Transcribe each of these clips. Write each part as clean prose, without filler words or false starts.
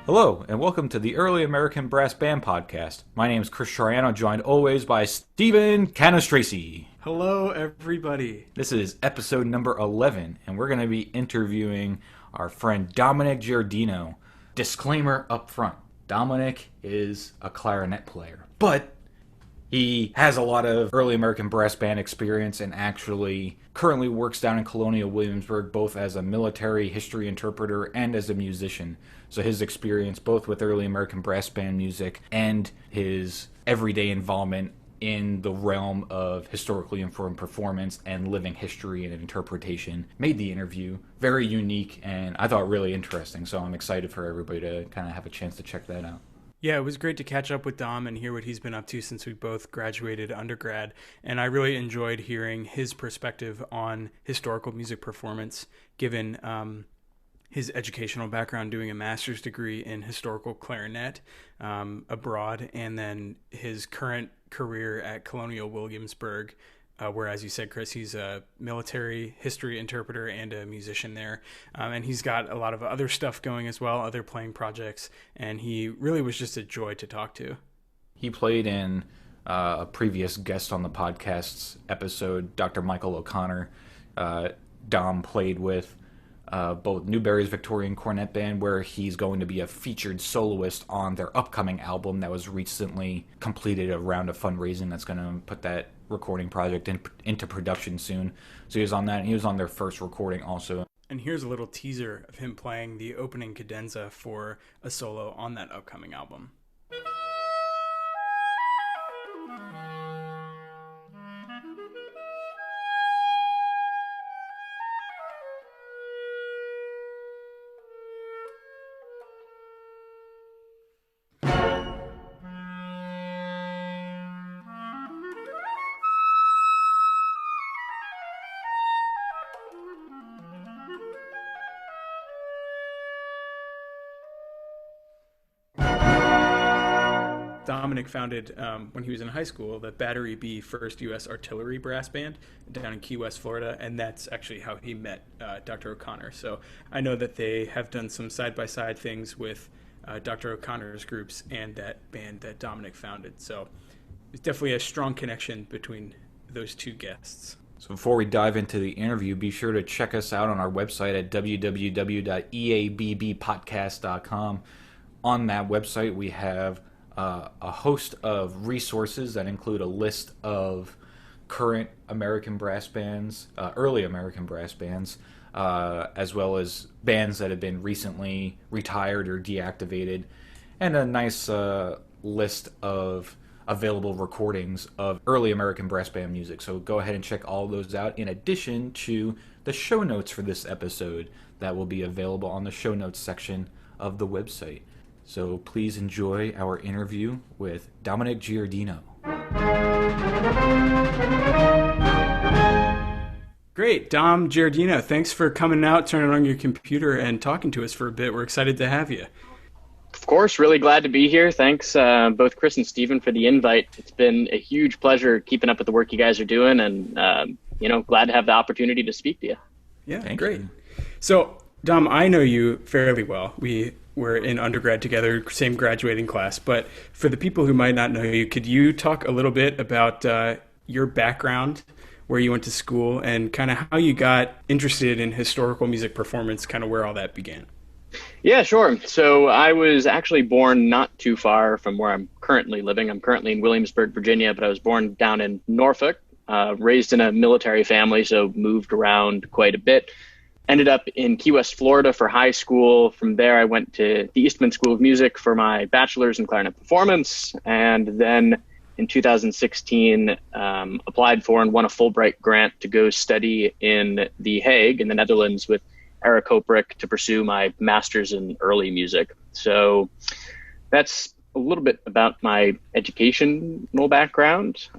Hello, and welcome to the Early American Brass Band Podcast. My name is Chris Chariano, joined always by Stephen Canostraci. Hello, everybody. This is episode number 11, and we're going to be interviewing our friend Dominic Giardino. Disclaimer up front, Dominic is a clarinet player, but he has a lot of early American brass band experience and actually currently works down in Colonial Williamsburg both as a military history interpreter and as a musician. So his experience both with early American brass band music and his everyday involvement in the realm of historically informed performance and living history and interpretation made the interview very unique and I thought really interesting. So I'm excited for everybody to kind of have a chance to check that out. Yeah, it was great to catch up with Dom and hear what he's been up to since we both graduated undergrad. And I really enjoyed hearing his perspective on historical music performance, given his educational background doing a master's degree in historical clarinet abroad, and then his current career at Colonial Williamsburg, where, as you said, Chris, he's a military history interpreter and a musician there. And he's got a lot of other stuff going as well, other playing projects, and he really was just a joy to talk to. He played in a previous guest on the podcast's episode, Dr. Michael O'Connor. Dom played with both Newberry's Victorian Cornet Band, where he's going to be a featured soloist on their upcoming album that was recently completed a round of fundraising that's going to put that recording project into production soon. So he was on that, and he was on their first recording also. And here's a little teaser of him playing the opening cadenza for a solo on that upcoming album. Dominic founded, when he was in high school, the Battery B 1st U.S. Artillery Brass Band down in Key West, Florida, and that's actually how he met Dr. O'Connor. So I know that they have done some side-by-side things with Dr. O'Connor's groups and that band that Dominic founded. So it's definitely a strong connection between those two guests. So before we dive into the interview, be sure to check us out on our website at www.eabbpodcast.com. On that website, we have a host of resources that include a list of current American brass bands, early American brass bands, as well as bands that have been recently retired or deactivated, and a nice list of available recordings of early American brass band music. So go ahead and check all those out, in addition to the show notes for this episode that will be available on the show notes section of the website. So please enjoy our interview with Dominic Giardino. Great. Dom Giardino, thanks for coming out, turning on your computer, and talking to us for a bit. We're excited to have you. Of course, really glad to be here. Thanks, both Chris and Stephen, for the invite. It's been a huge pleasure keeping up with the work you guys are doing, and glad to have the opportunity to speak to you. Yeah, Thank great. you. So, Dom, I know you fairly well. We were in undergrad together, same graduating class. But for the people who might not know you, could you talk a little bit about your background, where you went to school, and kind of how you got interested in historical music performance, kind of where all that began? Yeah, sure. So I was actually born not too far from where I'm currently living. I'm currently in Williamsburg, Virginia, but I was born down in Norfolk, raised in a military family, so moved around quite a bit. Ended up in Key West, Florida for high school. From there, I went to the Eastman School of Music for my bachelor's in clarinet performance. And then in 2016, applied for and won a Fulbright grant to go study in The Hague in the Netherlands with Eric Hoprick to pursue my master's in early music. So that's a little bit about my educational background.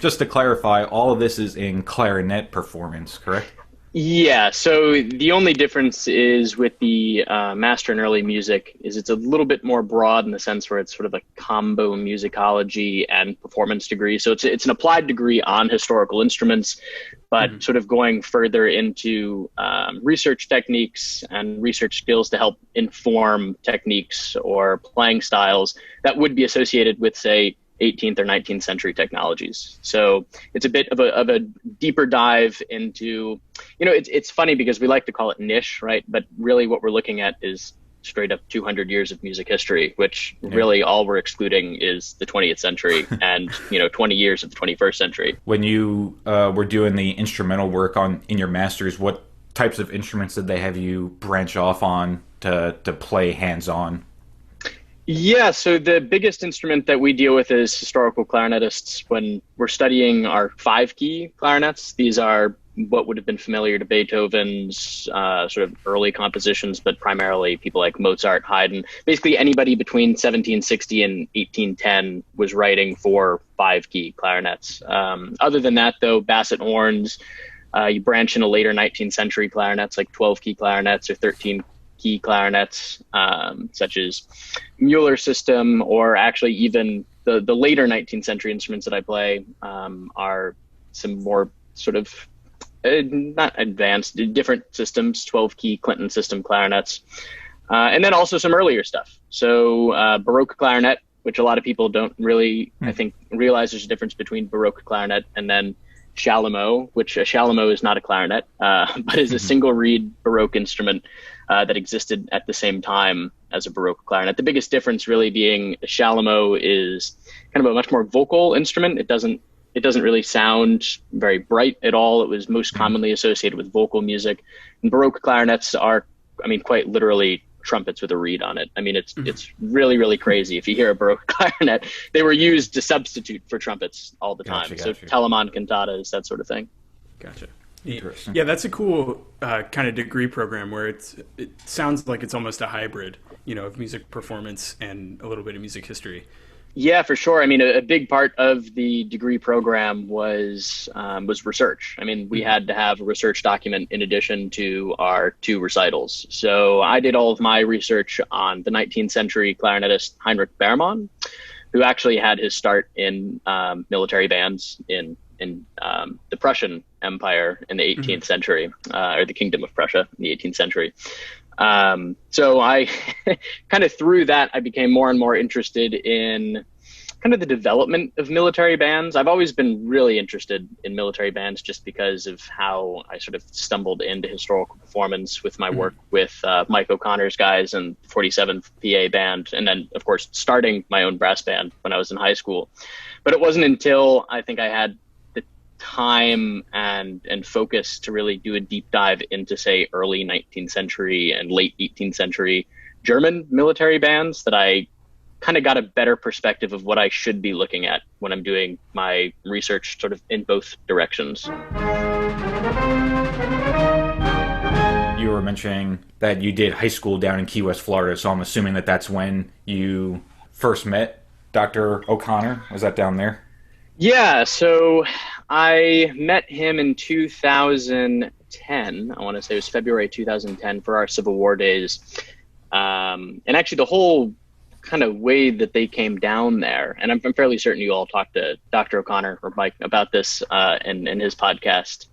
Just to clarify, all of this is in clarinet performance, correct? Yeah, so the only difference is with the Master in Early Music is it's a little bit more broad in the sense where it's sort of a combo musicology and performance degree. So it's an applied degree on historical instruments, but sort of going further into research techniques and research skills to help inform techniques or playing styles that would be associated with, say, 18th or 19th century technologies. So it's a bit of a deeper dive into, it's funny because we like to call it niche, right? But really what we're looking at is straight up 200 years of music history, which really all we're excluding is the 20th century and 20 years of the 21st century. When you were doing the instrumental work in your master's, what types of instruments did they have you branch off on to play hands-on? Yeah, so the biggest instrument that we deal with is historical clarinetists when we're studying our 5-key clarinets. These are what would have been familiar to Beethoven's sort of early compositions, but primarily people like Mozart, Haydn. Basically anybody between 1760 and 1810 was writing for 5-key clarinets. Other than that, though, basset horns, you branch into later 19th century clarinets like 12-key clarinets or 13-key clarinets, such as Mueller system, or actually even the later 19th century instruments that I play are some more sort of not advanced, different systems, 12-key Clinton system clarinets, and then also some earlier stuff. So Baroque clarinet, which a lot of people don't really, I think, realize there's a difference between Baroque clarinet and then chalumeau, which a chalumeau is not a clarinet, but is a single reed Baroque instrument that existed at the same time as a Baroque clarinet. The biggest difference really being a chalumeau is kind of a much more vocal instrument. It doesn't really sound very bright at all. It was most commonly associated with vocal music. And Baroque clarinets are, quite literally trumpets with a reed on it. It's really, really crazy. If you hear a Baroque clarinet, they were used to substitute for trumpets all the time. Gotcha. So Telemann cantatas, that sort of thing. Gotcha. Yeah, that's a cool kind of degree program where it sounds like it's almost a hybrid, of music performance and a little bit of music history. Yeah, for sure. A big part of the degree program was research. We had to have a research document in addition to our 2 recitals. So I did all of my research on the 19th century clarinetist Heinrich Berman, who actually had his start in military bands in the Prussian Empire in the 18th century, or the Kingdom of Prussia in the 18th century. So I kind of through that, I became more and more interested in kind of the development of military bands. I've always been really interested in military bands just because of how I sort of stumbled into historical performance with my work with Mike O'Connor's guys and 47th PA band. And then, of course, starting my own brass band when I was in high school. But it wasn't until I think I had time and focus to really do a deep dive into, say, early 19th century and late 18th century German military bands that I kind of got a better perspective of what I should be looking at when I'm doing my research sort of in both directions. You were mentioning that you did high school down in Key West, Florida, so I'm assuming that that's when you first met Dr. O'Connor. Was that down there? Yeah, so I met him in 2010. I want to say it was February 2010 for our Civil War days. And actually the whole kind of way that they came down there, and I'm fairly certain you all talked to Dr. O'Connor or Mike about this in his podcast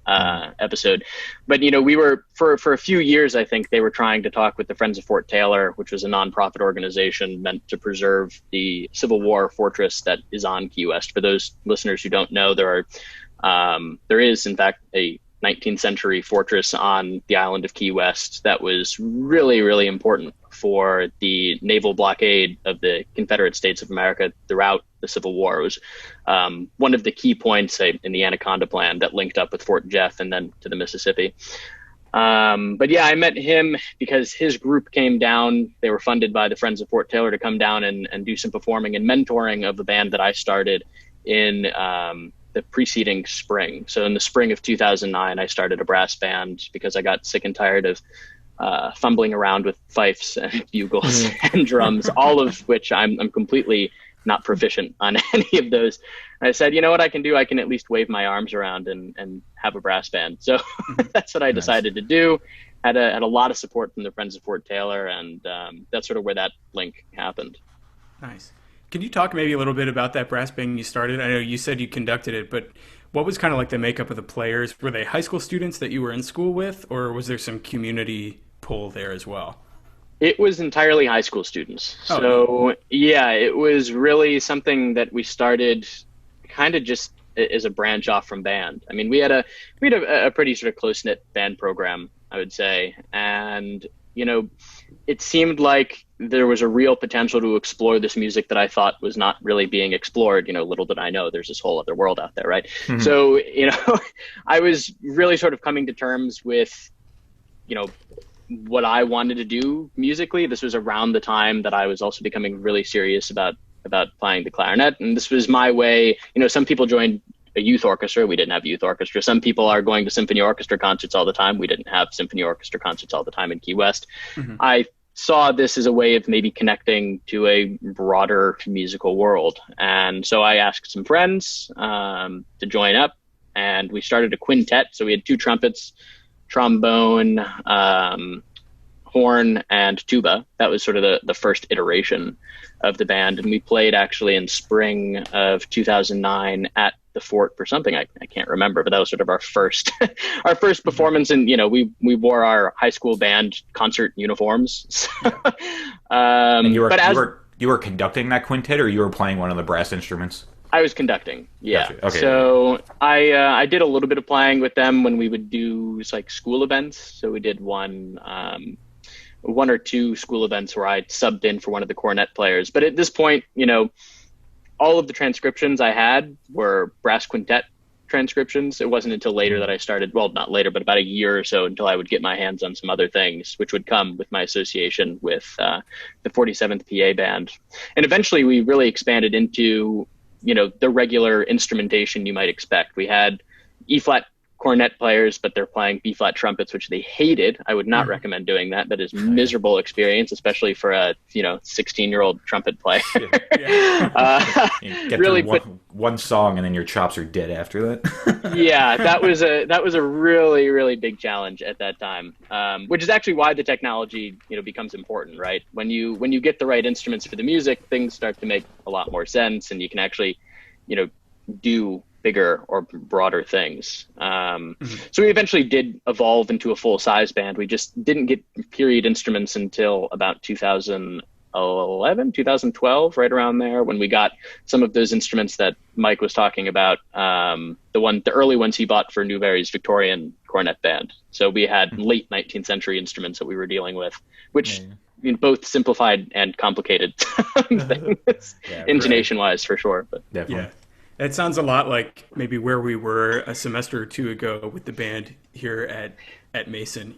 episode. But, we were, for a few years, I think they were trying to talk with the Friends of Fort Taylor, which was a nonprofit organization meant to preserve the Civil War fortress that is on Key West. For those listeners who don't know, there is, in fact, a 19th century fortress on the island of Key West that was really, really important for the naval blockade of the Confederate States of America throughout the Civil War. It was one of the key points in the Anaconda Plan that linked up with Fort Jeff and then to the Mississippi. But yeah, I met him because his group came down. They were funded by the Friends of Fort Taylor to come down and do some performing and mentoring of the band that I started in the preceding spring. So in the spring of 2009, I started a brass band because I got sick and tired of fumbling around with fifes and bugles and drums, all of which I'm completely not proficient on any of those. And I said, you know what I can do? I can at least wave my arms around and have a brass band. So that's what I decided to do. Had a lot of support from the Friends of Fort Taylor, and that's sort of where that link happened. Nice. Can you talk maybe a little bit about that brass band you started? I know you said you conducted it, but what was kind of like the makeup of the players? Were they high school students that you were in school with, or was there some community pull there as well? It was entirely high school students. Oh, So yeah, it was really something that we started kind of just as a branch off from band. I mean, we had a pretty sort of close knit band program, I would say, and it seemed like there was a real potential to explore this music that I thought was not really being explored. Little did I know there's this whole other world out there, right? Mm-hmm. So I was really sort of coming to terms with what I wanted to do musically. This was around the time that I was also becoming really serious about playing the clarinet. And this was my way. Some people joined a youth orchestra. We didn't have a youth orchestra. Some people are going to symphony orchestra concerts all the time. We didn't have symphony orchestra concerts all the time in Key West. Mm-hmm. I saw this as a way of maybe connecting to a broader musical world. And so I asked some friends to join up, and we started a quintet. So we had 2 trumpets, trombone, horn, and tuba. That was sort of the first iteration of the band. And we played actually in spring of 2009 at the Fort for something I can't remember, but that was sort of our first performance. And we wore our high school band concert uniforms. And you were conducting that quintet, or you were playing one of the brass instruments? I was conducting. Yeah. Gotcha. Okay. So I did a little bit of playing with them when we would do like school events. So we did one or two school events where I subbed in for one of the cornet players. But at this point, all of the transcriptions I had were brass quintet transcriptions. It wasn't until later that I started, well, not later, but about a year or so until I would get my hands on some other things, which would come with my association with the 47th PA band. And eventually we really expanded into, the regular instrumentation you might expect. We had E-flat cornet players, but they're playing B-flat trumpets, which they hated. I would not recommend doing that. That is miserable experience, especially for a 16-year-old trumpet player. Get really one song and then your chops are dead after that. Yeah, that was a really, really big challenge at that time, which is actually why the technology becomes important, right? When you get the right instruments for the music, things start to make a lot more sense, and you can actually do bigger or broader things. So we eventually did evolve into a full-size band. We just didn't get period instruments until about 2011, 2012, right around there, when we got some of those instruments that Mike was talking about, the early ones he bought for Newberry's Victorian cornet band. So we had late 19th century instruments that we were dealing with, which both simplified and complicated things, intonation-wise, for sure. But definitely. Yeah. It sounds a lot like maybe where we were a semester or 2 ago with the band here at Mason,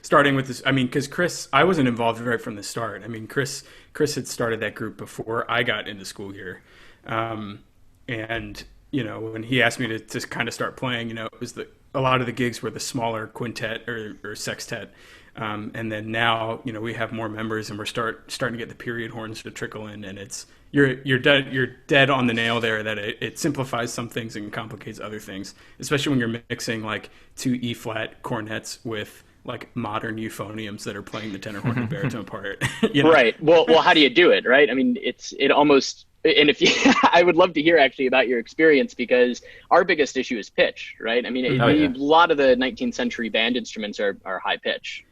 starting with this. I mean, because Chris, I wasn't involved right from the start. I mean, Chris had started that group before I got into school here. And, when he asked me to kind of start playing, it was a lot of the gigs were the smaller quintet or sextet. And then now, we have more members, and we're starting to get the period horns to trickle in, and you're dead on the nail there that it simplifies some things and complicates other things, especially when you're mixing like 2 E-flat cornets with like modern euphoniums that are playing the tenor horn and baritone part. Right. Well, how do you do it? Right. I mean, it almost. And I would love to hear actually about your experience, because our biggest issue is pitch, right? I mean, a lot of the 19th century band instruments are high pitch.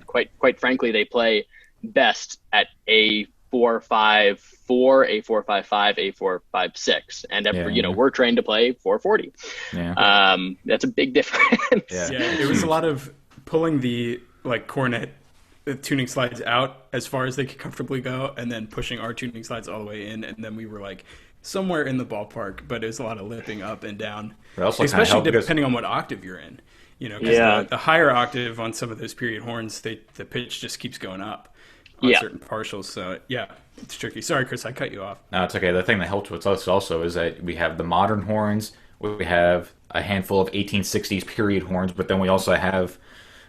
Quite frankly, they play best at A4-5-4, A4-5-5, A4-5-6, and we're trained to play 440. Yeah. That's a big difference. Yeah, it was a lot of pulling the cornet tuning slides out as far as they could comfortably go, and then pushing our tuning slides all the way in, and then we were like somewhere in the ballpark, but it was a lot of lipping up and down, especially depending on what octave you're in. Because the higher octave on some of those period horns, the pitch just keeps going up on certain partials. So it's tricky. Sorry, Chris, I cut you off. No, it's okay. The thing that helps with us also is that we have the modern horns. We have a handful of 1860s period horns, but then we also have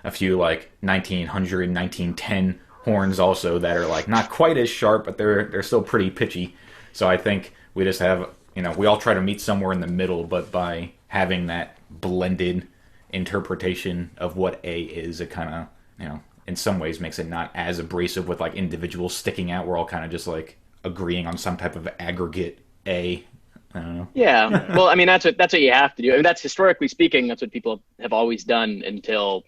a few 1900 and 1910 horns also that are not quite as sharp, but they're still pretty pitchy. So I think we just have, we all try to meet somewhere in the middle, but by having that blended interpretation of what A is, it kind of, in some ways makes it not as abrasive with individuals sticking out. We're all kind of just agreeing on some type of aggregate A I don't know. Yeah. Well, I mean, that's what you have to do. I mean, that's historically speaking, that's what people have always done until,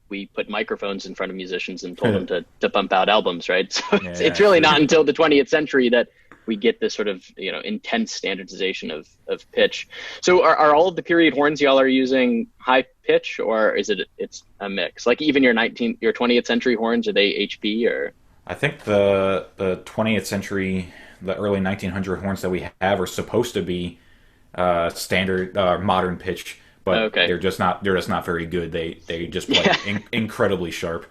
we put microphones in front of musicians and told them to pump out albums, right? So it's really not until the 20th century that we get this sort of, intense standardization of pitch. So are all of the period horns y'all are using high pitch, or it's a mix? Like even your 20th century horns, are they HP or? I think the 20th century, the early 1900 horns that we have are supposed to be standard modern pitch, but they're just not very good. They just play incredibly sharp.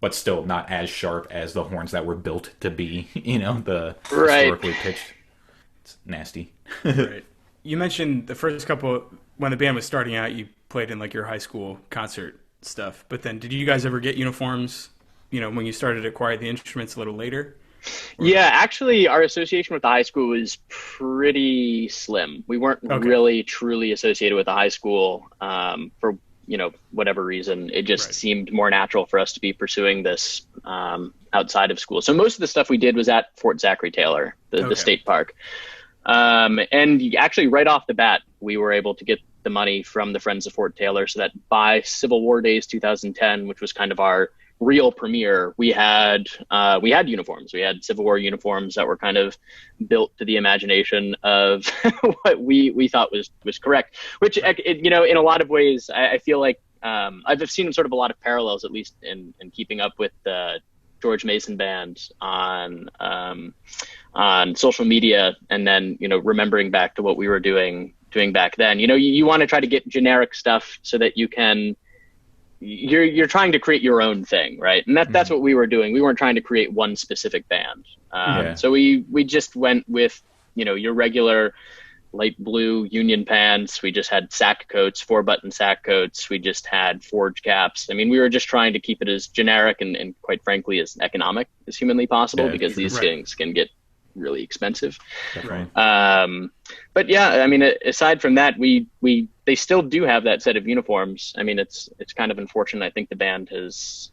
But still not as sharp as the horns that were built to be, the historically pitched. It's nasty. Right. You mentioned the first couple, when the band was starting out, you played in like your high school concert stuff. But then did you guys ever get uniforms, when you started to acquire the instruments a little later? Or? Yeah, actually, our association with the high school was pretty slim. We weren't really truly associated with the high school for whatever reason. It just seemed more natural for us to be pursuing this outside of school. So most of the stuff we did was at Fort Zachary Taylor, the state park. And actually right off the bat, we were able to get the money from the Friends of Fort Taylor so that by Civil War Days 2010, which was kind of our real premiere, we had uniforms. We had Civil War uniforms that were kind of built to the imagination of what we thought was correct, which, in a lot of ways, I feel like I've seen sort of a lot of parallels, at least in keeping up with the George Mason band on social media, and then, remembering back to what we were doing back then. You want to try to get generic stuff so that you can, you're trying to create your own thing, right? And that's what we were doing. We weren't trying to create one specific band. So we just went with, your regular light blue Union pants. We just had sack coats, 4-button sack coats. We just had forge caps. I mean, we were just trying to keep it as generic and quite frankly, as economic as humanly possible, because these things can get really expensive. Right. But yeah, I mean, aside from that, they still do have that set of uniforms. I mean, it's kind of unfortunate. I think the band has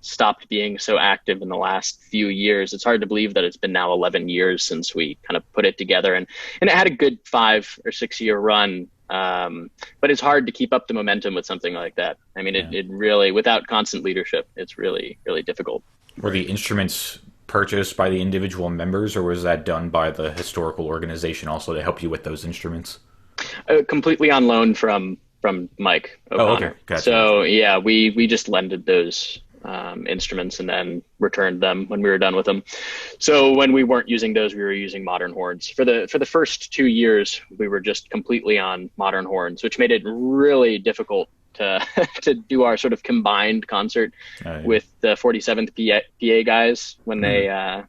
stopped being so active in the last few years. It's hard to believe that it's been now 11 years since we kind of put it together, and it had a good 5 or 6 year run. But it's hard to keep up the momentum with something like that. I mean, it really, without constant leadership, it's really, really difficult. Were the instruments purchased by the individual members, or was that done by the historical organization also to help you with those instruments? Completely on loan from Mike O'Connor. Oh, okay. Gotcha. So yeah, we just lended those instruments and then returned them when we were done with them. So when we weren't using those, we were using modern horns. For the first 2 years, we were just completely on modern horns, which made it really difficult to do our sort of combined concert with the 47th PA guys when they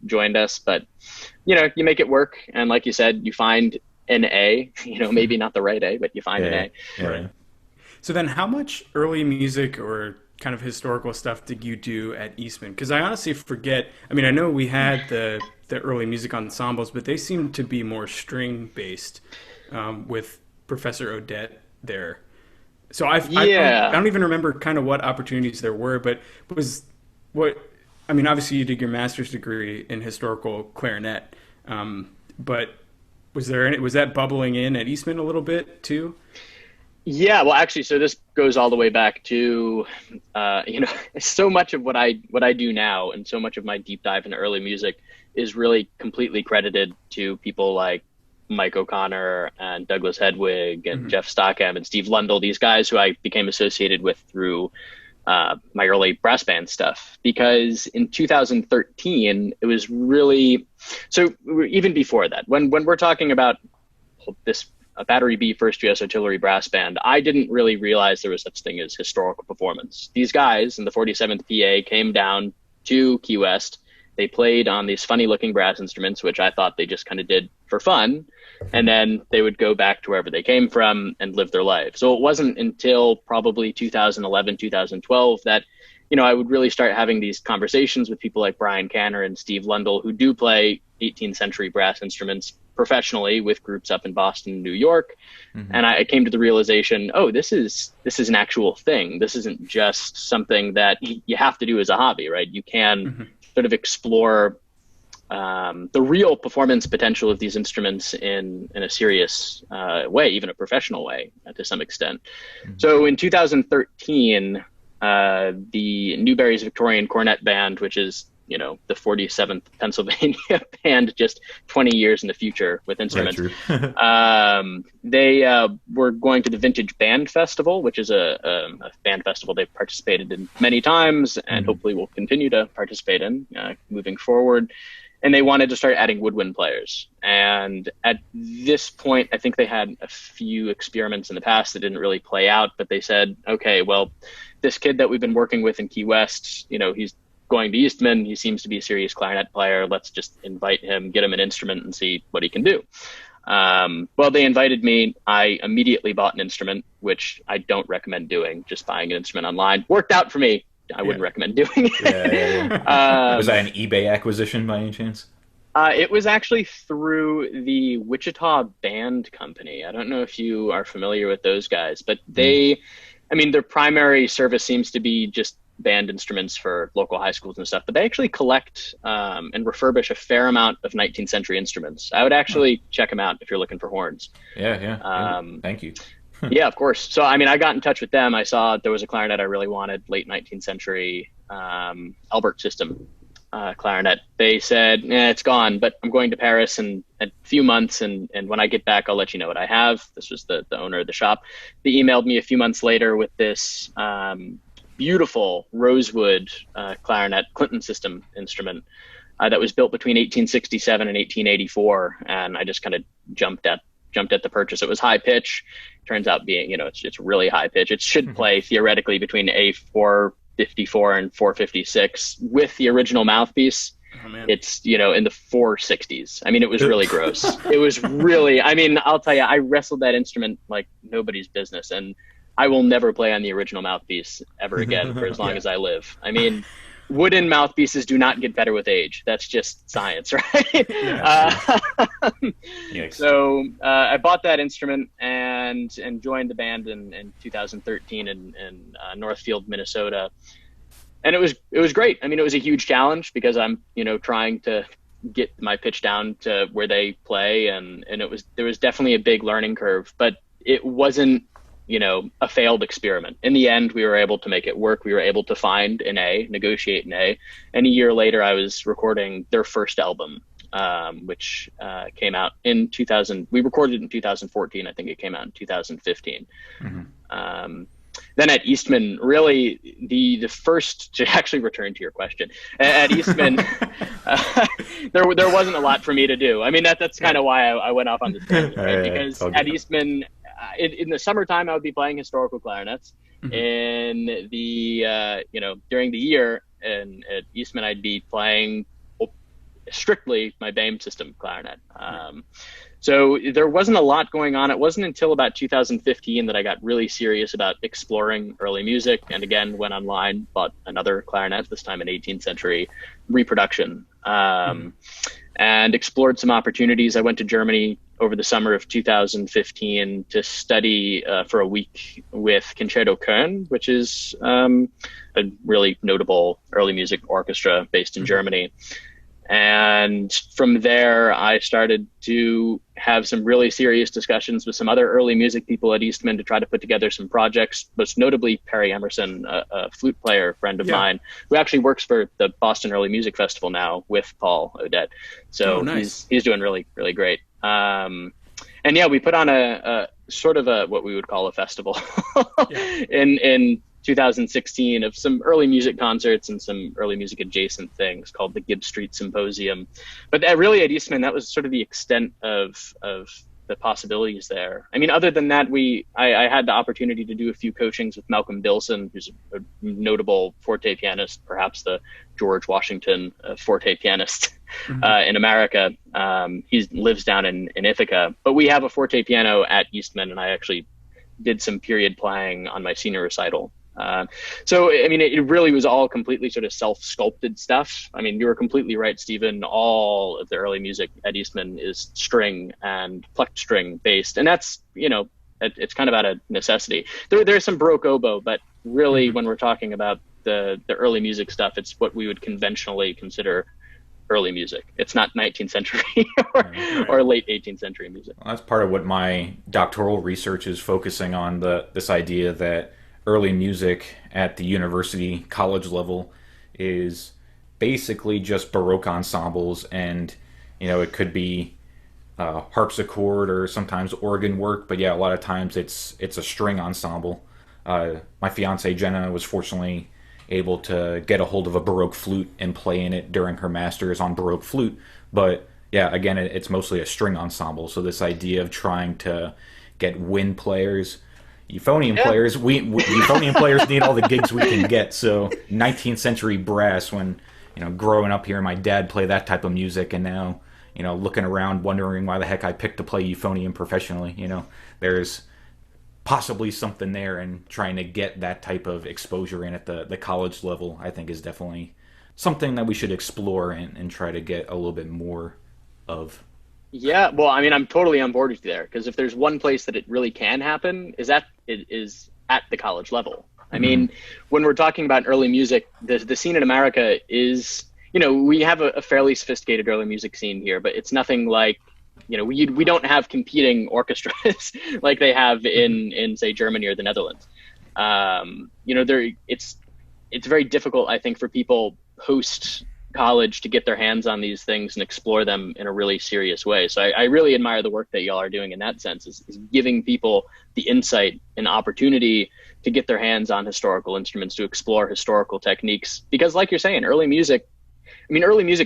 joined us. But you make it work, and like you said, you find an A. Maybe not the right A, but you find an A. Right. So then, how much early music or kind of historical stuff did you do at Eastman? Because I honestly forget. I mean, I know we had the early music ensembles, but they seemed to be more string based with Professor Odette there. So I don't even remember kind of what opportunities there were, but obviously you did your master's degree in historical clarinet, but was that bubbling in at Eastman a little bit too? Yeah, well, actually, so this goes all the way back to, so much of what I do now, and so much of my deep dive into early music is really completely credited to people like Mike O'Connor and Douglas Hedwig and Jeff Stockham and Steve Lundell, these guys who I became associated with through my early brass band stuff. Because in 2013, it was really, so even before that, when we're talking about this Battery B First U.S. Artillery Brass Band, I didn't really realize there was such thing as historical performance. These guys in the 47th PA came down to Key West. They played on these funny looking brass instruments, which I thought they just kind of did for fun. And then they would go back to wherever they came from and live their life. So it wasn't until probably 2011, 2012 that, I would really start having these conversations with people like Brian Canner and Steve Lundell, who do play 18th century brass instruments professionally with groups up in Boston and New York. And I came to the realization, this is an actual thing. This isn't just something that you have to do as a hobby, right? You can sort of explore the real performance potential of these instruments in a serious way, even a professional way to some extent. So in 2013, the Newberry's Victorian Cornet Band, which is, the 47th Pennsylvania band, just 20 years in the future with instruments. They were going to the Vintage Band Festival, which is a band festival they've participated in many times and hopefully will continue to participate in moving forward. And they wanted to start adding woodwind players. And at this point, I think they had a few experiments in the past that didn't really play out, but they said, okay, well, this kid that we've been working with in Key West, he's going to Eastman. He seems to be a serious clarinet player. Let's just invite him, get him an instrument and see what he can do. Well, they invited me. I immediately bought an instrument, which I don't recommend doing. Just buying an instrument online worked out for me. I wouldn't recommend doing it. Was that an eBay acquisition by any chance? It was actually through the Wichita Band Company. I don't know if you are familiar with those guys, but their primary service seems to be just band instruments for local high schools and stuff, but they actually collect and refurbish a fair amount of 19th century instruments. I would actually check them out if you're looking for horns. Thank you. Yeah, of course. So, I got in touch with them. I saw there was a clarinet I really wanted, late 19th century Albert system clarinet. They said, it's gone, but I'm going to Paris in a few months, and when I get back, I'll let you know what I have. This was the owner of the shop. They emailed me a few months later with this beautiful rosewood clarinet Clinton system instrument that was built between 1867 and 1884, and I just kind of jumped at the purchase. It was high pitch. Turns out being, it's really high pitch. It should play theoretically between A454 and 456 with the original mouthpiece. Oh, man. It's, in the 460s. It was really gross. It was really, I'll tell you, I wrestled that instrument like nobody's business, and I will never play on the original mouthpiece ever again for as long as I live. Wooden mouthpieces do not get better with age. That's just science, right? So I bought that instrument and joined the band in 2013 in Northfield, Minnesota. And it was great. It was a huge challenge because I'm, trying to get my pitch down to where they play. And there was definitely a big learning curve, but it wasn't, a failed experiment. In the end, we were able to make it work. We were able to find an A, negotiate an A. And a year later, I was recording their first album, which came out in 2000. We recorded it in 2014. I think it came out in 2015. Then at Eastman, really the first, to actually return to your question, at Eastman, there wasn't a lot for me to do. That's kind of why I went off on this tangent, right? Because at Eastman, in the summertime, I would be playing historical clarinets. In the, during the year, and at Eastman, I'd be playing strictly my BAME system clarinet. So there wasn't a lot going on. It wasn't until about 2015 that I got really serious about exploring early music. And again, went online, bought another clarinet, this time an 18th century reproduction, and explored some opportunities. I went to Germany over the summer of 2015 to study for a week with Concerto Köln, which is a really notable early music orchestra based in Germany. And from there, I started to have some really serious discussions with some other early music people at Eastman to try to put together some projects, most notably Perry Emerson, a flute player friend of mine, who actually works for the Boston Early Music Festival now with Paul Odette. So nice. he's doing really, really great. And yeah, we put on a sort of what we would call a festival in 2016 of some early music concerts and some early music adjacent things called the Gibb Street Symposium. But really at Eastman, that was sort of the extent of the possibilities there. Other than that, I had the opportunity to do a few coachings with Malcolm Bilson, who's a notable forte pianist, perhaps the George Washington forte pianist in America. He lives down in Ithaca, but we have a forte piano at Eastman, and I actually did some period playing on my senior recital. So, it really was all completely sort of self-sculpted stuff. You were completely right, Stephen. All of the early music at Eastman is string and plucked string based. And that's, it's kind of out of necessity. There's some Baroque oboe, but really when we're talking about the early music stuff, it's what we would conventionally consider early music. It's not 19th century or late 18th century music. Well, that's part of what my doctoral research is focusing on, this idea that early music at the university college level is basically just Baroque ensembles, and it could be harpsichord or sometimes organ work, but yeah, a lot of times it's a string ensemble. My fiance Jenna was fortunately able to get a hold of a Baroque flute and play in it during her master's on Baroque flute, but yeah, again, it's mostly a string ensemble. So this idea of trying to get wind players, euphonium players, euphonium players need all the gigs we can get. So 19th century brass, when growing up hearing my dad play that type of music, and now looking around wondering why the heck I picked to play euphonium professionally, there's possibly something there, and trying to get that type of exposure in at the college level, I think, is definitely something that we should explore and try to get a little bit more of. Yeah, well, I mean, I'm totally on board with you there, because if there's one place that it really can happen, is at the college level. I mean, when we're talking about early music, the scene in America is, we have a fairly sophisticated early music scene here, but it's nothing like, we don't have competing orchestras like they have in say Germany or the Netherlands. It's very difficult, I think, for people post college to get their hands on these things and explore them in a really serious way. So I really admire the work that y'all are doing in that sense, is giving people the insight and opportunity to get their hands on historical instruments, to explore historical techniques. Because like you're saying, early music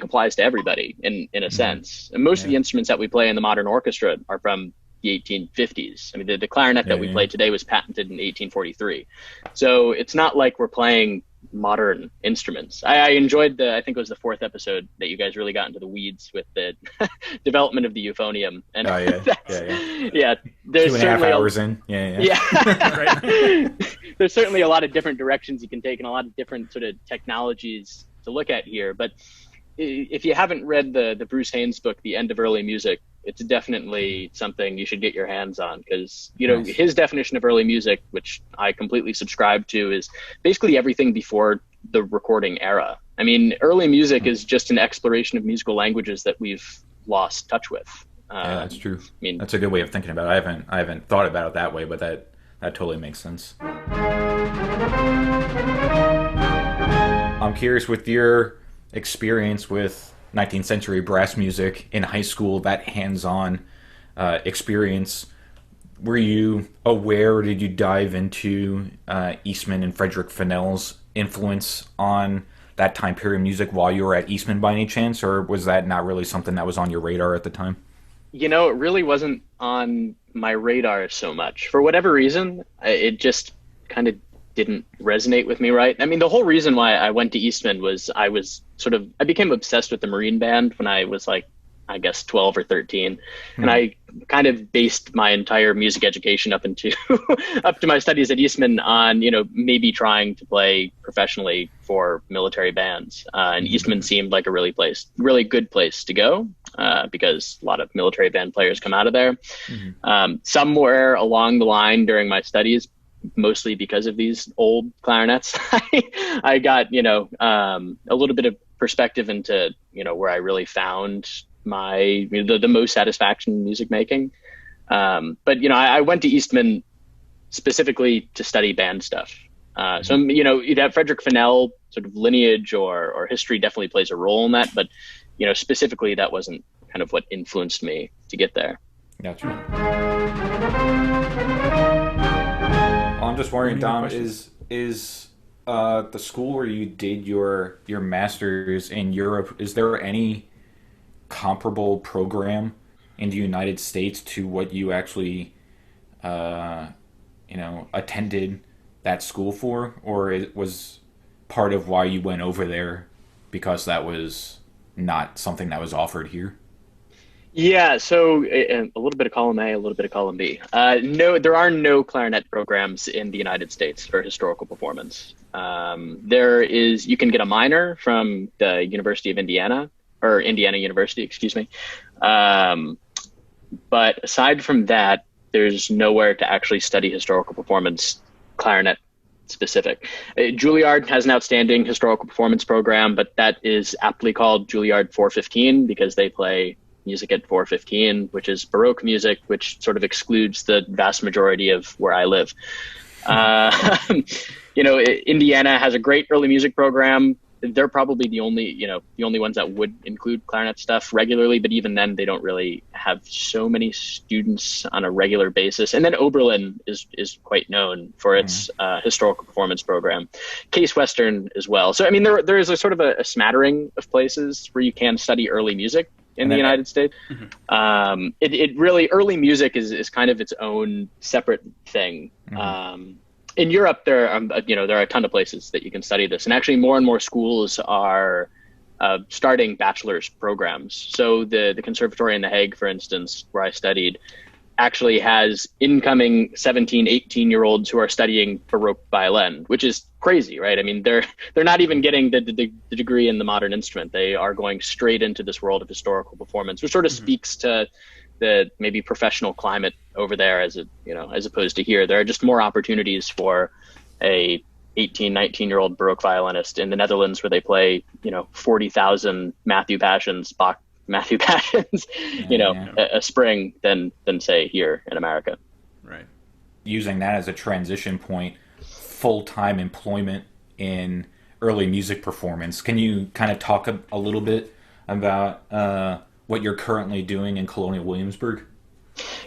applies to everybody in a sense. And most of the instruments that we play in the modern orchestra are from the 1850s. I mean, the clarinet that we play today was patented in 1843. So it's not like we're playing modern instruments. I enjoyed I think it was the 4th episode that you guys really got into the weeds with the development of the euphonium. And yeah. There's 2.5 hours in. Right. There's certainly a lot of different directions you can take and a lot of different sort of technologies to look at here. But if you haven't read the Bruce Haynes book, The End of Early Music, it's definitely something you should get your hands on, because his definition of early music, which I completely subscribe to, is basically everything before the recording era. I mean, early music is just an exploration of musical languages that we've lost touch with. Yeah, that's true. I mean, that's a good way of thinking about it. I haven't thought about it that way, but that totally makes sense. I'm curious, with your experience with 19th century brass music in high school, that hands-on experience, were you aware, or did you dive into Eastman and Frederick Fennell's influence on that time period music while you were at Eastman by any chance, or was that not really something that was on your radar at the time? It really wasn't on my radar so much. For whatever reason, it just kind of didn't resonate with me, right? I mean, the whole reason why I went to Eastman was I became obsessed with the Marine Band when I was like, I guess 12 or 13. And I kind of based my entire music education up to my studies at Eastman on, maybe trying to play professionally for military bands. And Eastman seemed like a really good place to go, because a lot of military band players come out of there. Somewhere along the line during my studies, mostly because of these old clarinets, I got, a little bit of perspective into, where I really found the most satisfaction in music making. But I went to Eastman specifically to study band stuff. So, that Frederick Fennell sort of lineage or history definitely plays a role in that. But, specifically, that wasn't kind of what influenced me to get there. Gotcha. I'm just wondering, Dom, is the school where you did your master's in Europe, is there any comparable program in the United States to what you actually attended that school for, or it was part of why you went over there because that was not something that was offered here? Yeah, so a little bit of column A, a little bit of column B. No, there are no clarinet programs in the United States for historical performance. You can get a minor from the University of Indiana, or Indiana University, excuse me. But aside from that, there's nowhere to actually study historical performance clarinet specific. Juilliard has an outstanding historical performance program, but that is aptly called Juilliard 415 because they play music at 415, which is Baroque music, which sort of excludes the vast majority of where I live. Indiana has a great early music program. They're probably the only ones that would include clarinet stuff regularly, but even then they don't really have so many students on a regular basis. And then Oberlin is quite known for its historical performance program. Case Western as well. So, I mean, there is a sort of a smattering of places where you can study early music in the United States. It really, early music is kind of its own separate thing. In Europe, there are a ton of places that you can study this, and actually more and more schools are starting bachelor's programs. So the Conservatorium in The Hague, for instance, where I studied, actually has incoming 17, 18-year-olds who are studying Baroque violin, which is crazy, right? I mean, they're not even getting the degree in the modern instrument. They are going straight into this world of historical performance, which sort of speaks to the maybe professional climate over there as opposed to here. There are just more opportunities for a 18, 19-year-old Baroque violinist in the Netherlands where they play, 40,000 Matthew Passions, Bach Matthew Passions, a spring than say here in America. Right. Using that as a transition point, full-time employment in early music performance. Can you kind of talk a little bit about what you're currently doing in Colonial Williamsburg?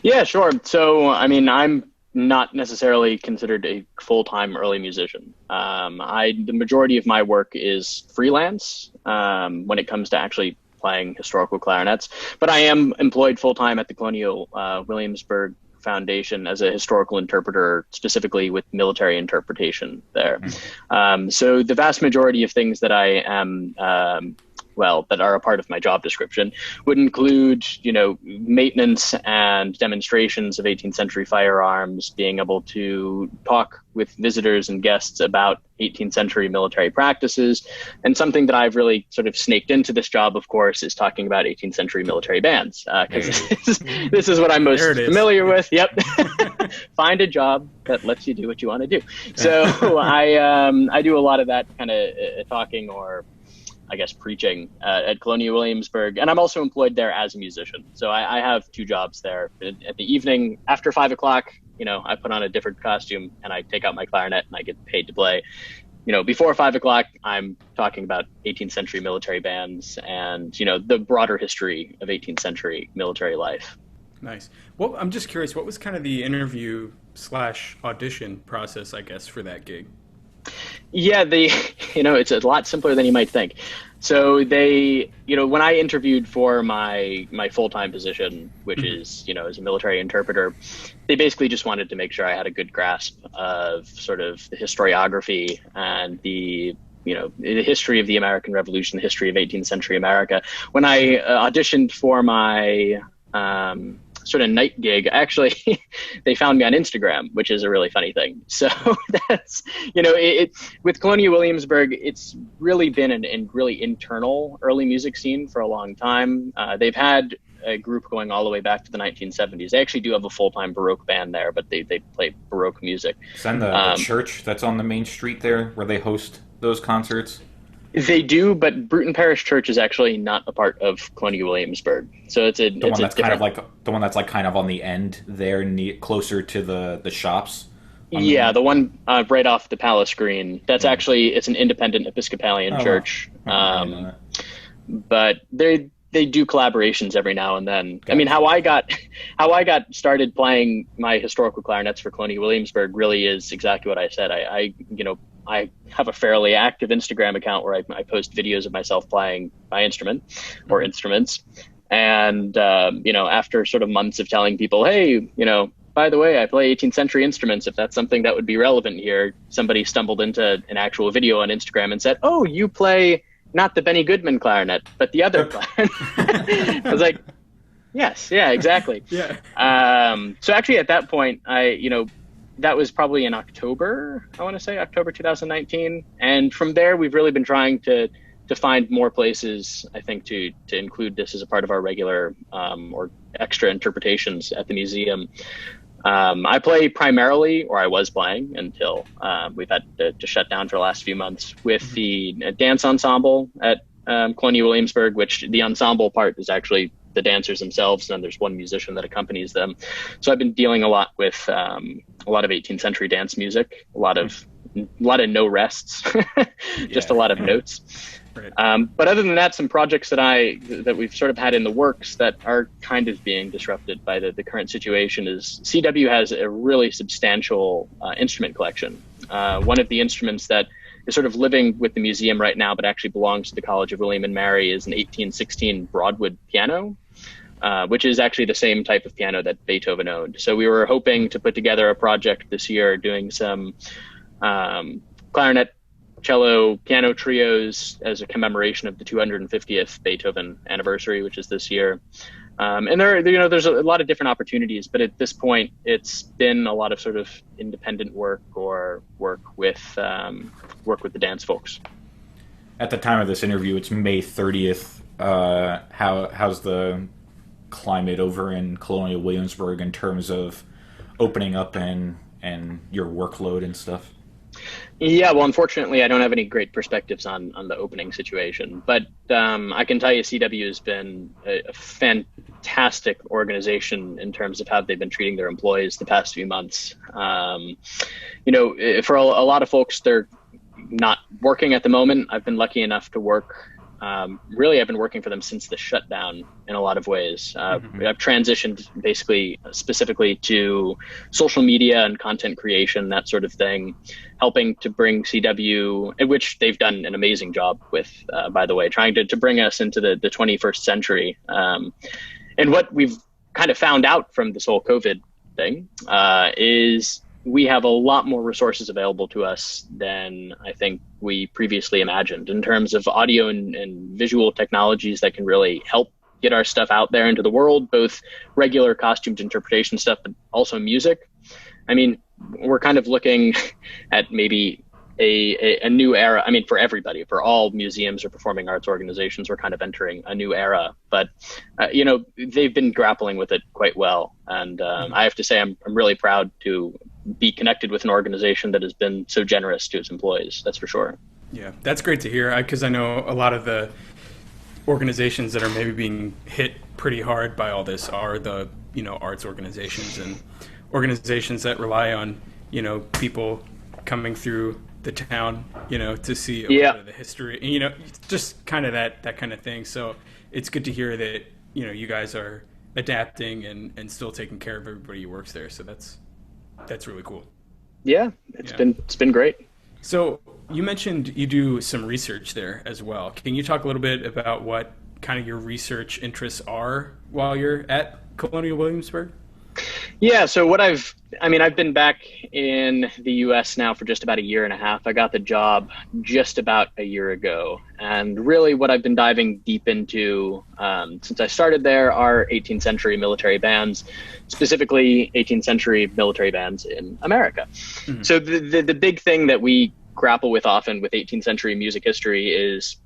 Yeah, sure. So, I mean, I'm not necessarily considered a full-time early musician. The majority of my work is freelance when it comes to actually playing historical clarinets, but I am employed full-time at the Colonial Williamsburg Foundation as a historical interpreter, specifically with military interpretation there. So the vast majority of things that I am that are a part of my job description would include, maintenance and demonstrations of 18th century firearms, being able to talk with visitors and guests about 18th century military practices. And something that I've really sort of snaked into this job, of course, is talking about 18th century military bands, because this is what I'm most familiar with. Yep. Find a job that lets you do what you want to do. So I do a lot of that kind of talking, or I guess preaching at Colonial Williamsburg. And I'm also employed there as a musician. So I have two jobs there. At the evening, after 5 o'clock, I put on a different costume and I take out my clarinet and I get paid to play. Before 5 o'clock, I'm talking about 18th century military bands and, the broader history of 18th century military life. Nice. Well, I'm just curious, what was kind of the interview/audition process, I guess, for that gig? Yeah, it's a lot simpler than you might think. So when I interviewed for my full-time position, which is, as a military interpreter, they basically just wanted to make sure I had a good grasp of sort of the historiography and the history of the American Revolution, the history of 18th century America. When I auditioned for my sort of night gig, actually, they found me on Instagram, which is a really funny thing. So that's, with Colonial Williamsburg, it's really been a really internal early music scene for a long time. They've had a group going all the way back to the 1970s. They actually do have a full-time Baroque band there, but they play Baroque music. Is that the church that's on the main street there where they host those concerts? They do, but Bruton Parish Church is actually not a part of Colonial Williamsburg. So it's the one that's kind of on the end there, closer to the shops. Yeah, the one right off the Palace Green. That's actually, it's an independent Episcopalian church. Wow. But they do collaborations every now and then. Gotcha. I mean, how I got started playing my historical clarinets for Colonial Williamsburg really is exactly what I said. I have a fairly active Instagram account where I post videos of myself playing my instrument or instruments. And, after sort of months of telling people, hey, by the way, I play 18th century instruments, if that's something that would be relevant here, somebody stumbled into an actual video on Instagram and said, oh, you play not the Benny Goodman clarinet, but the other clarinet. I was like, yes, yeah, exactly. Yeah. So actually at that point, that was probably in October 2019. And from there, we've really been trying to find more places, I think, to include this as a part of our regular or extra interpretations at the museum. I play primarily, or I was playing until we've had to shut down for the last few months, with the dance ensemble at Colonial Williamsburg, which the ensemble part is actually the dancers themselves, and then there's one musician that accompanies them. So I've been dealing a lot with a lot of 18th century dance music, a lot of no rests, just a lot of notes. Right. But other than that, some projects that we've sort of had in the works that are kind of being disrupted by the current situation is CW has a really substantial instrument collection. One of the instruments that is sort of living with the museum right now, but actually belongs to the College of William and Mary, is an 1816 Broadwood piano, which is actually the same type of piano that Beethoven owned. So we were hoping to put together a project this year doing some clarinet, cello, piano trios as a commemoration of the 250th Beethoven anniversary, which is this year. And there's a lot of different opportunities, but at this point, it's been a lot of sort of independent work or work with the dance folks. At the time of this interview, it's May 30th. How's the climate over in Colonial Williamsburg in terms of opening up and your workload and stuff? Yeah, well, unfortunately, I don't have any great perspectives on the opening situation, but I can tell you CW has been a fantastic organization in terms of how they've been treating their employees the past few months. For a lot of folks, they're not working at the moment. I've been lucky enough to work. Really, I've been working for them since the shutdown in a lot of ways. I've transitioned basically specifically to social media and content creation, that sort of thing, helping to bring CW, which they've done an amazing job with, by the way, trying to bring us into the 21st century. And what we've kind of found out from this whole COVID thing is we have a lot more resources available to us than I think we previously imagined in terms of audio and visual technologies that can really help get our stuff out there into the world, both regular costumed interpretation stuff, but also music. I mean, we're kind of looking at maybe a new era. I mean, for everybody, for all museums or performing arts organizations, we're kind of entering a new era, but they've been grappling with it quite well. And I have to say, I'm really proud to be connected with an organization that has been so generous to its employees. That's for sure. Yeah, that's great to hear, because I know a lot of the organizations that are maybe being hit pretty hard by all this are the, arts organizations and organizations that rely on, people coming through the town, to see a little bit of the history, and, just kind of that kind of thing. So it's good to hear that, you guys are adapting and still taking care of everybody who works there. So that's really cool. Yeah, it's been great. So you mentioned you do some research there as well. Can you talk a little bit about what kind of your research interests are while you're at Colonial Williamsburg? Yeah, so I've been back in the U.S. now for just about a year and a half. I got the job just about a year ago. And really what I've been diving deep into since I started there are 18th century military bands, specifically 18th century military bands in America. Mm-hmm. So the big thing that we grapple with often with 18th century music history is,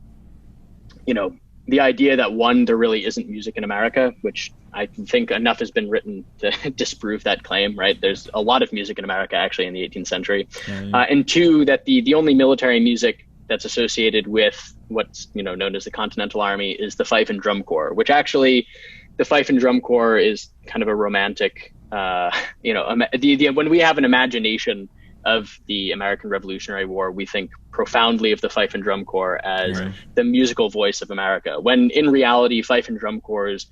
the idea that there really isn't music in America, which I think enough has been written to disprove that claim, right? There's a lot of music in America actually in the 18th century. And two, that the only military music that's associated with what's, known as the Continental Army is the fife and drum corps, which actually the fife and drum corps is kind of a romantic, when we have an imagination of the American Revolutionary War, we think profoundly of the fife and drum corps as the musical voice of America, when in reality, fife and drum corps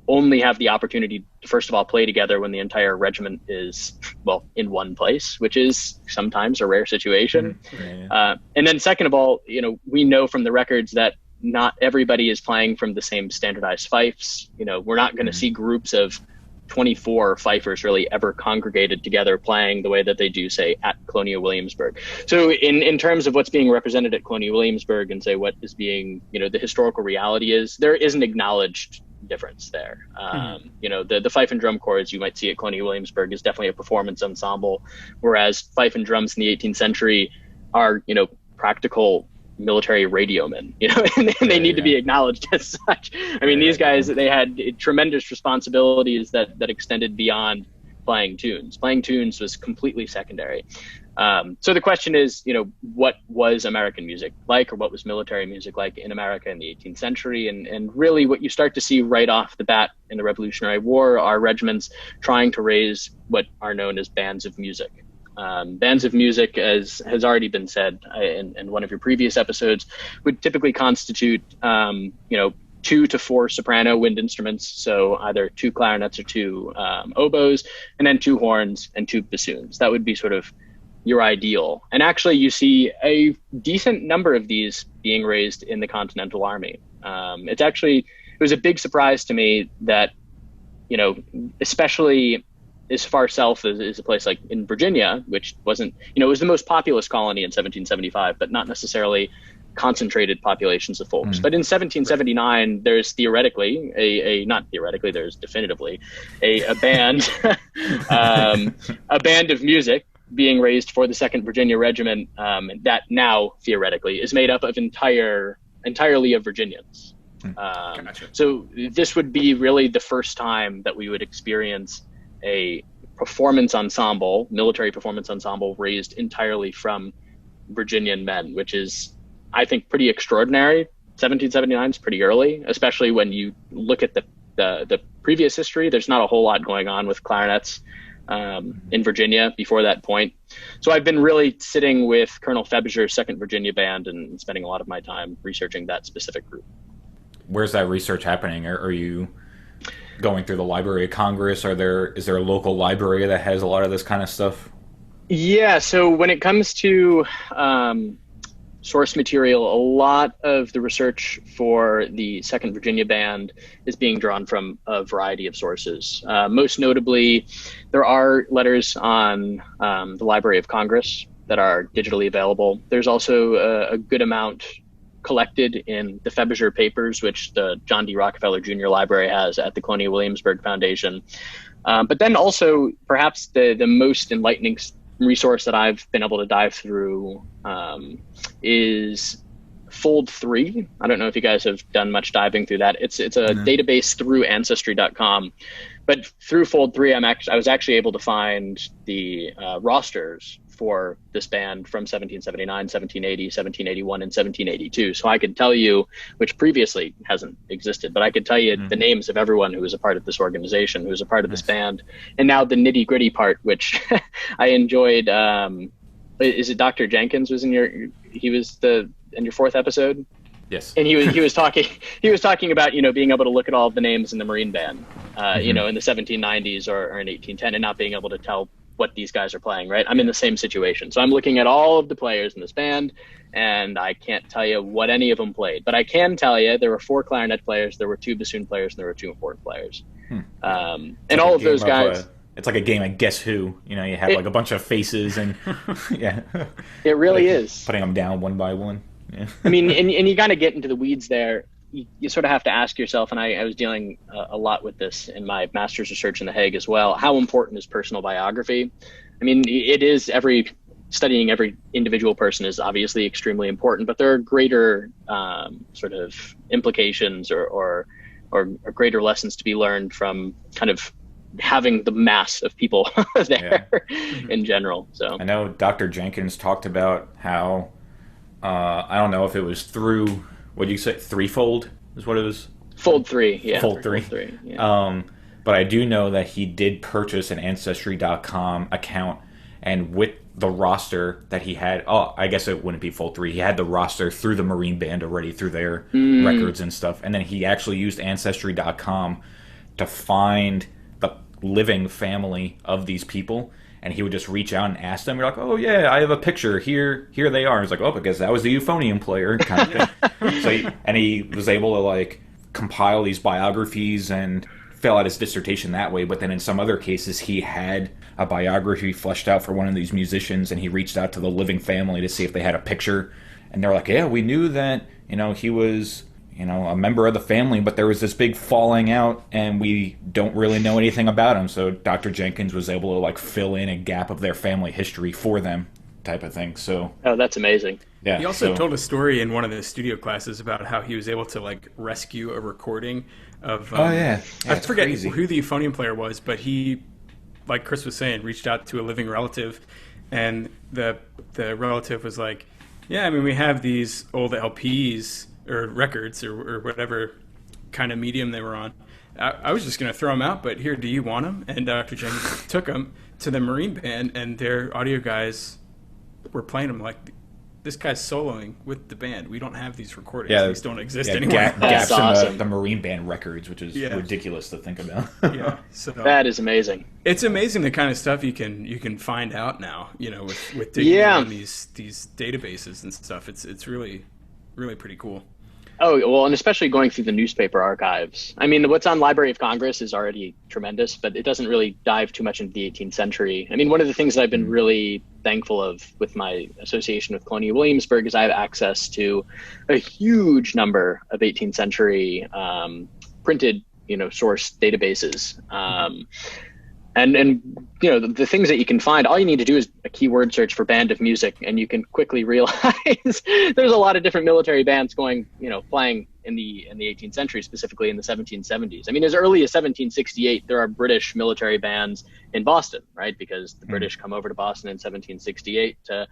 only have the opportunity to, first of all, play together when the entire regiment is, in one place, which is sometimes a rare situation. And then second of all, we know from the records that not everybody is playing from the same standardized fifes. We're not going to see groups of 24 fifers really ever congregated together playing the way that they do, say, at Colonial Williamsburg. So in terms of what's being represented at Colonial Williamsburg and say what is being, the historical reality is, there is an acknowledged difference there. The fife and drum corps you might see at Colonial Williamsburg is definitely a performance ensemble, whereas fife and drums in the 18th century are, practical military radiomen, and they need to be acknowledged as such. I mean, these guys, they had tremendous responsibilities that extended beyond playing tunes. Playing tunes was completely secondary. So the question is, what was American music like, or what was military music like in America in the 18th century? And really what you start to see right off the bat in the Revolutionary War are regiments trying to raise what are known as bands of music. Bands of music, as has already been said in one of your previous episodes, would typically constitute, 2 to 4 soprano wind instruments, so either 2 clarinets or 2 oboes, and then 2 horns and 2 bassoons. That would be sort of your ideal. And actually, you see a decent number of these being raised in the Continental Army. It was a big surprise to me that, especially as far south as a place like in Virginia, which wasn't, it was the most populous colony in 1775, but not necessarily concentrated populations of folks. But in 1779, there's theoretically there's definitively a band, a band of music being raised for the 2nd Virginia Regiment that now theoretically is made up of entirely of Virginians. Gotcha. So this would be really the first time that we would experience a military performance ensemble raised entirely from Virginian men, which is, I think, pretty extraordinary. 1779 is pretty early, especially when you look at the previous history. There's not a whole lot going on with clarinets in Virginia before that point. So I've been really sitting with Colonel Febger's 2nd Virginia Band and spending a lot of my time researching that specific group. Where's that research happening? Are you going through the Library of Congress? Is there a local library that has a lot of this kind of stuff? Yeah, so when it comes to source material, a lot of the research for the 2nd Virginia Band is being drawn from a variety of sources. Most notably, there are letters on the Library of Congress that are digitally available. There's also a good amount collected in the Febger papers, which the John D. Rockefeller Jr. Library has at the Colonial Williamsburg Foundation. But then also, perhaps the most enlightening resource that I've been able to dive through is Fold 3. I don't know if you guys have done much diving through that. It's a database through Ancestry.com. But through Fold 3, I was actually able to find the rosters for this band from 1779, 1780, 1781, and 1782. So I could tell you, which previously hasn't existed, but I could tell you the names of everyone who was a part of this organization, who was a part of this band. And now the nitty gritty part, which I enjoyed. Is it Dr. Jenkins was in your 4th episode? Yes. And he was talking about, being able to look at all of the names in the Marine Band, in the 1790s or in 1810 and not being able to tell what these guys are playing, right? I'm in the same situation. So I'm looking at all of the players in this band, and I can't tell you what any of them played. But I can tell you there were 4 clarinet players, there were 2 bassoon players, and there were 2 horn players. And all of those guys... It's like a game of Guess Who. You have like a bunch of faces and... yeah. It really is. Putting them down one by one. Yeah. I mean, and you kind of get into the weeds there. You sort of have to ask yourself, and I was dealing a lot with this in my master's research in The Hague as well, how important is personal biography? I mean, it is studying every individual person is obviously extremely important, but there are greater sort of implications or greater lessons to be learned from kind of having the mass of people there in general. So I know Dr. Jenkins talked about how, I don't know if it was through, what did you say, threefold is what it was? Fold 3, yeah. Fold 3. Yeah. But I do know that he did purchase an Ancestry.com account, and with the roster that he had, I guess it wouldn't be Fold 3, he had the roster through the Marine Band already, through their records and stuff, and then he actually used Ancestry.com to find the living family of these people, and he would just reach out and ask them. You're like, oh yeah, I have a picture here they are. He's like, oh, I guess that was the euphonium player kind of thing. He was able to like compile these biographies and fill out his dissertation that way. But then in some other cases, he had a biography fleshed out for one of these musicians, and he reached out to the living family to see if they had a picture, and they're like, yeah, we knew that he was a member of the family, but there was this big falling out, and we don't really know anything about him. So Dr. Jenkins was able to like fill in a gap of their family history for them, type of thing. So that's amazing. Yeah. He also told a story in one of the studio classes about how he was able to like rescue a recording of. I forget who the euphonium player was, but he like Chris was saying, reached out to a living relative, and the relative was like, yeah, I mean, we have these old LPs or records or whatever kind of medium they were on. I was just going to throw them out, but here, do you want them? And Dr. Jenkins took them to the Marine Band, and their audio guys were playing them like, this guy's soloing with the band. We don't have these recordings. Yeah, these don't exist anymore. Gaps awesome. in the Marine Band records, which is ridiculous to think about. Yeah, so that is amazing. It's amazing the kind of stuff you can find out now. With digging in these databases and stuff. It's really, really pretty cool. Oh, well, and especially going through the newspaper archives. I mean, what's on Library of Congress is already tremendous, but it doesn't really dive too much into the 18th century. I mean, one of the things that I've been really thankful of with my association with Colonial Williamsburg is I have access to a huge number of 18th century printed, source databases. And the things that you can find, all you need to do is a keyword search for band of music, and you can quickly realize there's a lot of different military bands playing in the 18th century, specifically in the 1770s. I mean, as early as 1768, there are British military bands in Boston, right? Because the British come over to Boston in 1768 to,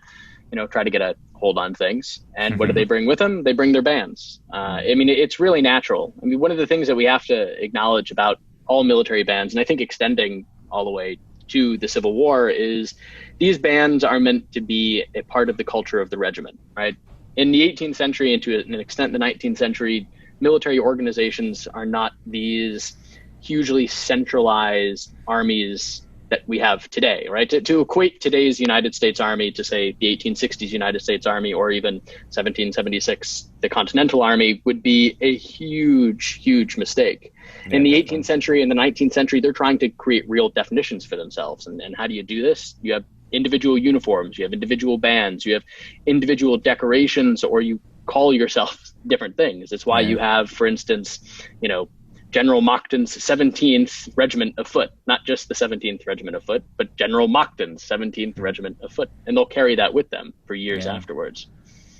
try to get a hold on things. And what do they bring with them? They bring their bands. I mean, it's really natural. I mean, one of the things that we have to acknowledge about all military bands, and I think extending all the way to the Civil War, is these bands are meant to be a part of the culture of the regiment, right? In the 18th century and to an extent the 19th century, military organizations are not these hugely centralized armies that we have today, right? To equate today's United States Army to, say, the 1860s United States Army, or even 1776, the Continental Army, would be a huge, huge mistake. Yeah, in the 18th century and the 19th century, they're trying to create real definitions for themselves. And how do you do this? You have individual uniforms, you have individual bands, you have individual decorations, or you call yourself different things. It's why you have, for instance, General Monckton's 17th Regiment of Foot, not just the 17th Regiment of Foot, but General Monckton's 17th Regiment of Foot. And they'll carry that with them for years afterwards.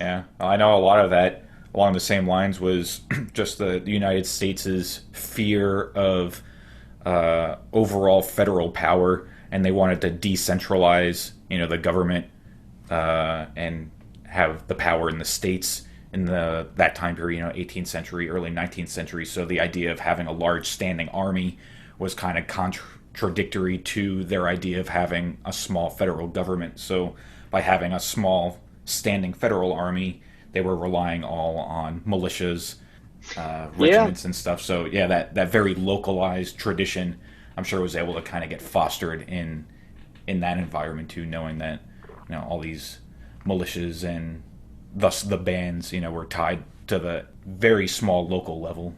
Yeah, I know a lot of that along the same lines was just the United States' fear of overall federal power, and they wanted to decentralize, the government and have the power in the states in that time period, 18th century, early 19th century. So the idea of having a large standing army was kind of contradictory to their idea of having a small federal government. So by having a small standing federal army, they were relying all on militias, regiments and stuff. So that very localized tradition, I'm sure, was able to kind of get fostered in that environment too, knowing that all these militias and thus the bands, were tied to the very small local level.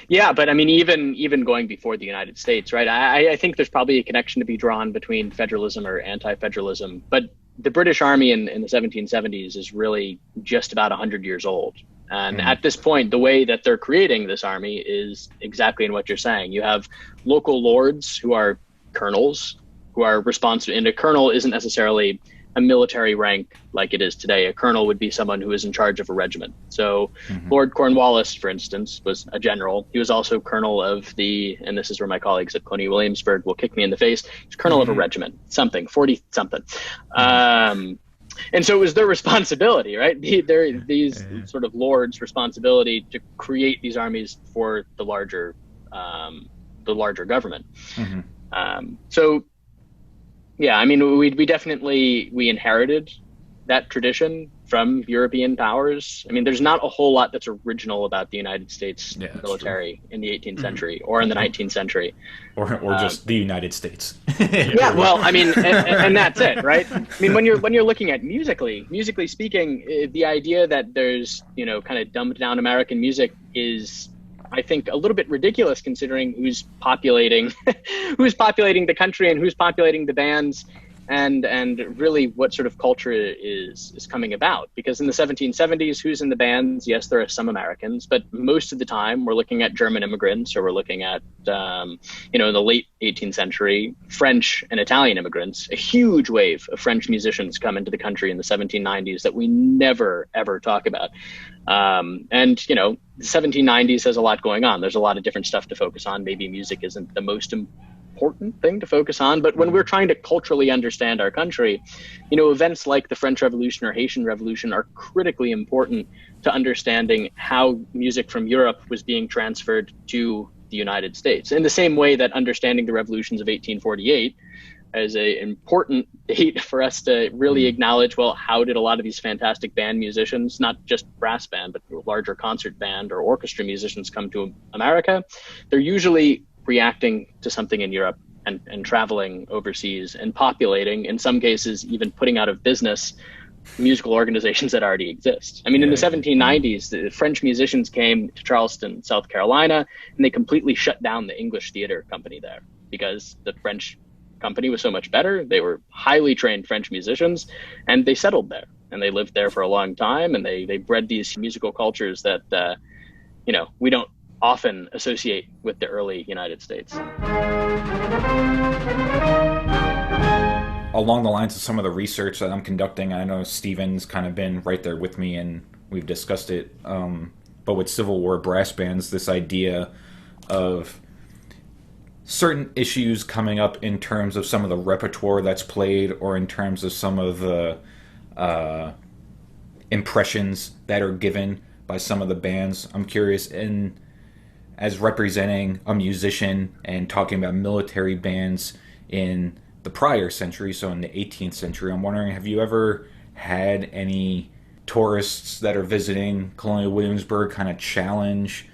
Yeah, but I mean, even going before the United States, right? I think there's probably a connection to be drawn between federalism or anti-federalism, but the British Army in the 1770s is really just about 100 years old. And at this point, the way that they're creating this army is exactly in what you're saying. You have local lords who are colonels, who are responsible, and a colonel isn't necessarily a military rank like it is today. A colonel would be someone who is in charge of a regiment. So Lord Cornwallis, for instance, was a general. He was also colonel of and this is where my colleagues at Colonial Williamsburg will kick me in the face, he's colonel of a regiment, 40-something. And so it was their responsibility, right? These sort of lords' responsibility to create these armies for the larger government. So yeah, I mean, we definitely inherited that tradition from European powers. I mean, there's not a whole lot that's original about the United States military in the 18th century or in the 19th century, or just the United States. Yeah, well, I mean, and that's it, right? I mean, when you're looking at musically speaking, the idea that there's kind of dumbed down American music is, I think, a little bit ridiculous considering who's populating the country and who's populating the bands, and really what sort of culture is coming about. Because in the 1770s, who's in the bands? Yes, there are some Americans, but most of the time we're looking at German immigrants, or we're looking at in the late 18th century, French and Italian immigrants. A huge wave of French musicians come into the country in the 1790s that we never ever talk about. The 1790s has a lot going on. There's a lot of different stuff to focus on. Maybe music isn't the most important thing to focus on. But when we're trying to culturally understand our country, events like the French Revolution or Haitian Revolution are critically important to understanding how music from Europe was being transferred to the United States. In the same way that understanding the revolutions of 1848 as an important date for us to really acknowledge, well, how did a lot of these fantastic band musicians, not just brass band, but larger concert band or orchestra musicians come to America? They're usually reacting to something in Europe and traveling overseas and populating, in some cases, even putting out of business musical organizations that already exist. I mean, in the 1790s, the French musicians came to Charleston, South Carolina, and they completely shut down the English theater company there because the French company was so much better. They were highly trained French musicians, and they settled there, and they lived there for a long time, and they bred these musical cultures that, we don't often associate with the early United States. Along the lines of some of the research that I'm conducting, I know Steven's kind of been right there with me, and we've discussed it, but with Civil War brass bands, this idea of certain issues coming up in terms of some of the repertoire that's played, or in terms of some of the impressions that are given by some of the bands. I'm curious, as representing a musician and talking about military bands in the prior century, so in the 18th century, I'm wondering, have you ever had any tourists that are visiting Colonial Williamsburg kind of challenge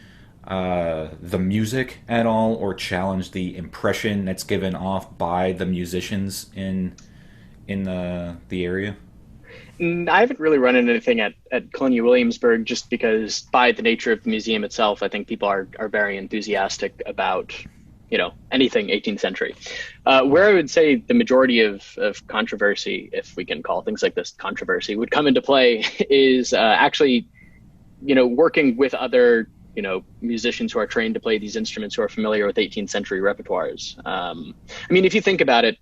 the music at all, or challenge the impression that's given off by the musicians in the area? I haven't really run into anything at Colonial Williamsburg, just because by the nature of the museum itself, I think people are very enthusiastic about anything 18th century. Where I would say the majority of controversy, if we can call things like this controversy, would come into play is actually working with other musicians who are trained to play these instruments, who are familiar with 18th century repertoires. I mean, if you think about it,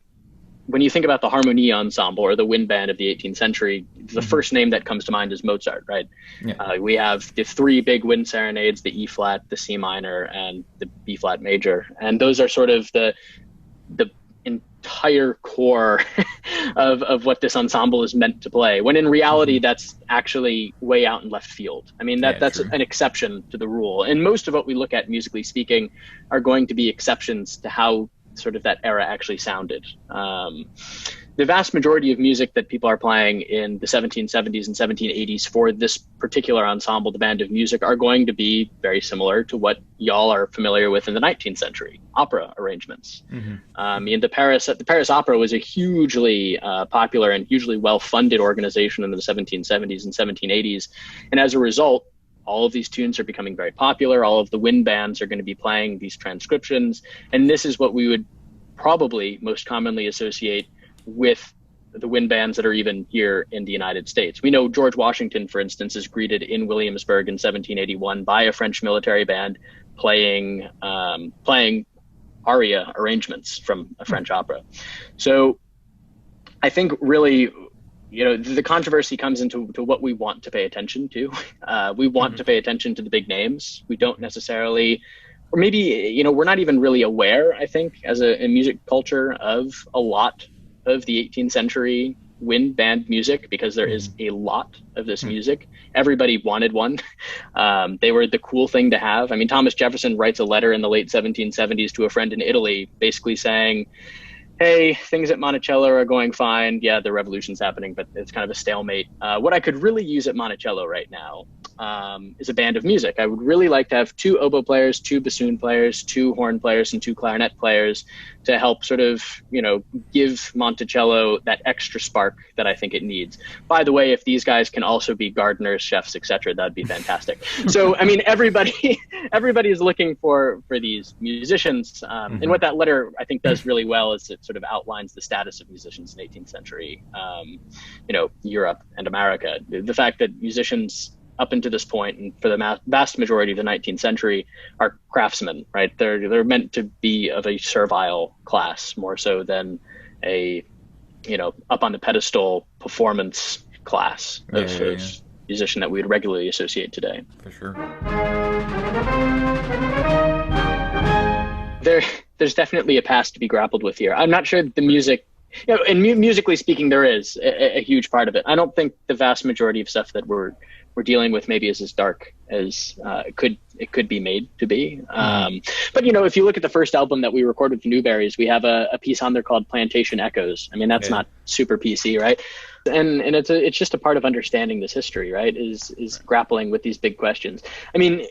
when you think about the harmonie ensemble or the wind band of the 18th century, the first name that comes to mind is Mozart, right? Yeah. We have the three big wind serenades, the E flat, the C minor, and the B flat major. And those are sort of the entire core of what this ensemble is meant to play, when in reality, that's actually way out in left field. I mean, that's an exception to the rule. And most of what we look at, musically speaking, are going to be exceptions to how sort of that era actually sounded. The vast majority of music that people are playing in the 1770s and 1780s for this particular ensemble, the Band of Music, are going to be very similar to what y'all are familiar with in the 19th century, opera arrangements. The Paris Opera was a hugely popular and hugely well-funded organization in the 1770s and 1780s. And as a result, all of these tunes are becoming very popular. All of the wind bands are going to be playing these transcriptions. And this is what we would probably most commonly associate with the wind bands that are even here in the United States. We know George Washington, for instance, is greeted in Williamsburg in 1781 by a French military band playing aria arrangements from a French opera. So I think really, the controversy comes into what we want to pay attention to. We want to pay attention to the big names. We don't necessarily, or maybe, we're not even really aware, I think, as a music culture, of a lot of the 18th century wind band music, because there is a lot of this music. Everybody wanted one. They were the cool thing to have. I mean, Thomas Jefferson writes a letter in the late 1770s to a friend in Italy, basically saying, hey, things at Monticello are going fine. Yeah, the revolution's happening, but it's kind of a stalemate. What I could really use at Monticello right now is a band of music. I would really like to have 2 oboe players, 2 bassoon players, 2 horn players, and 2 clarinet players to help sort of, give Monticello that extra spark that I think it needs. By the way, if these guys can also be gardeners, chefs, etc., that'd be fantastic. So, I mean, everybody is looking for these musicians. And what that letter, I think, does really well is it sort of outlines the status of musicians in 18th century, Europe and America. The fact that musicians up until this point, and for the vast majority of the 19th century, are craftsmen, right? They're meant to be of a servile class more so than a, up on the pedestal performance class of musician that we would regularly associate today. For sure. there's definitely a past to be grappled with here. I'm not sure the music, and musically speaking, there is a huge part of it. I don't think the vast majority of stuff that we're dealing with maybe is as dark as it could be made to be. But if you look at the first album that we recorded with the Newberries, we have a piece on there called Plantation Echoes. I mean, that's not super PC, right? And it's just a part of understanding this history, right? Is grappling with these big questions. I mean,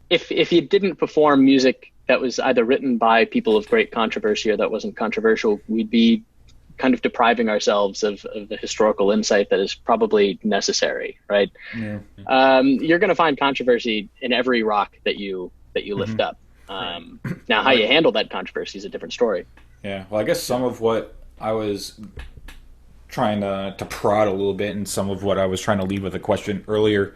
if you didn't perform music that was either written by people of great controversy or that wasn't controversial, we'd be kind of depriving ourselves of the historical insight that is probably necessary, right? Yeah. You're going to find controversy in every rock that you lift up. Now, how you handle that controversy is a different story. Yeah, well, I guess some of what I was trying to prod a little bit, and some of what I was trying to leave with a question earlier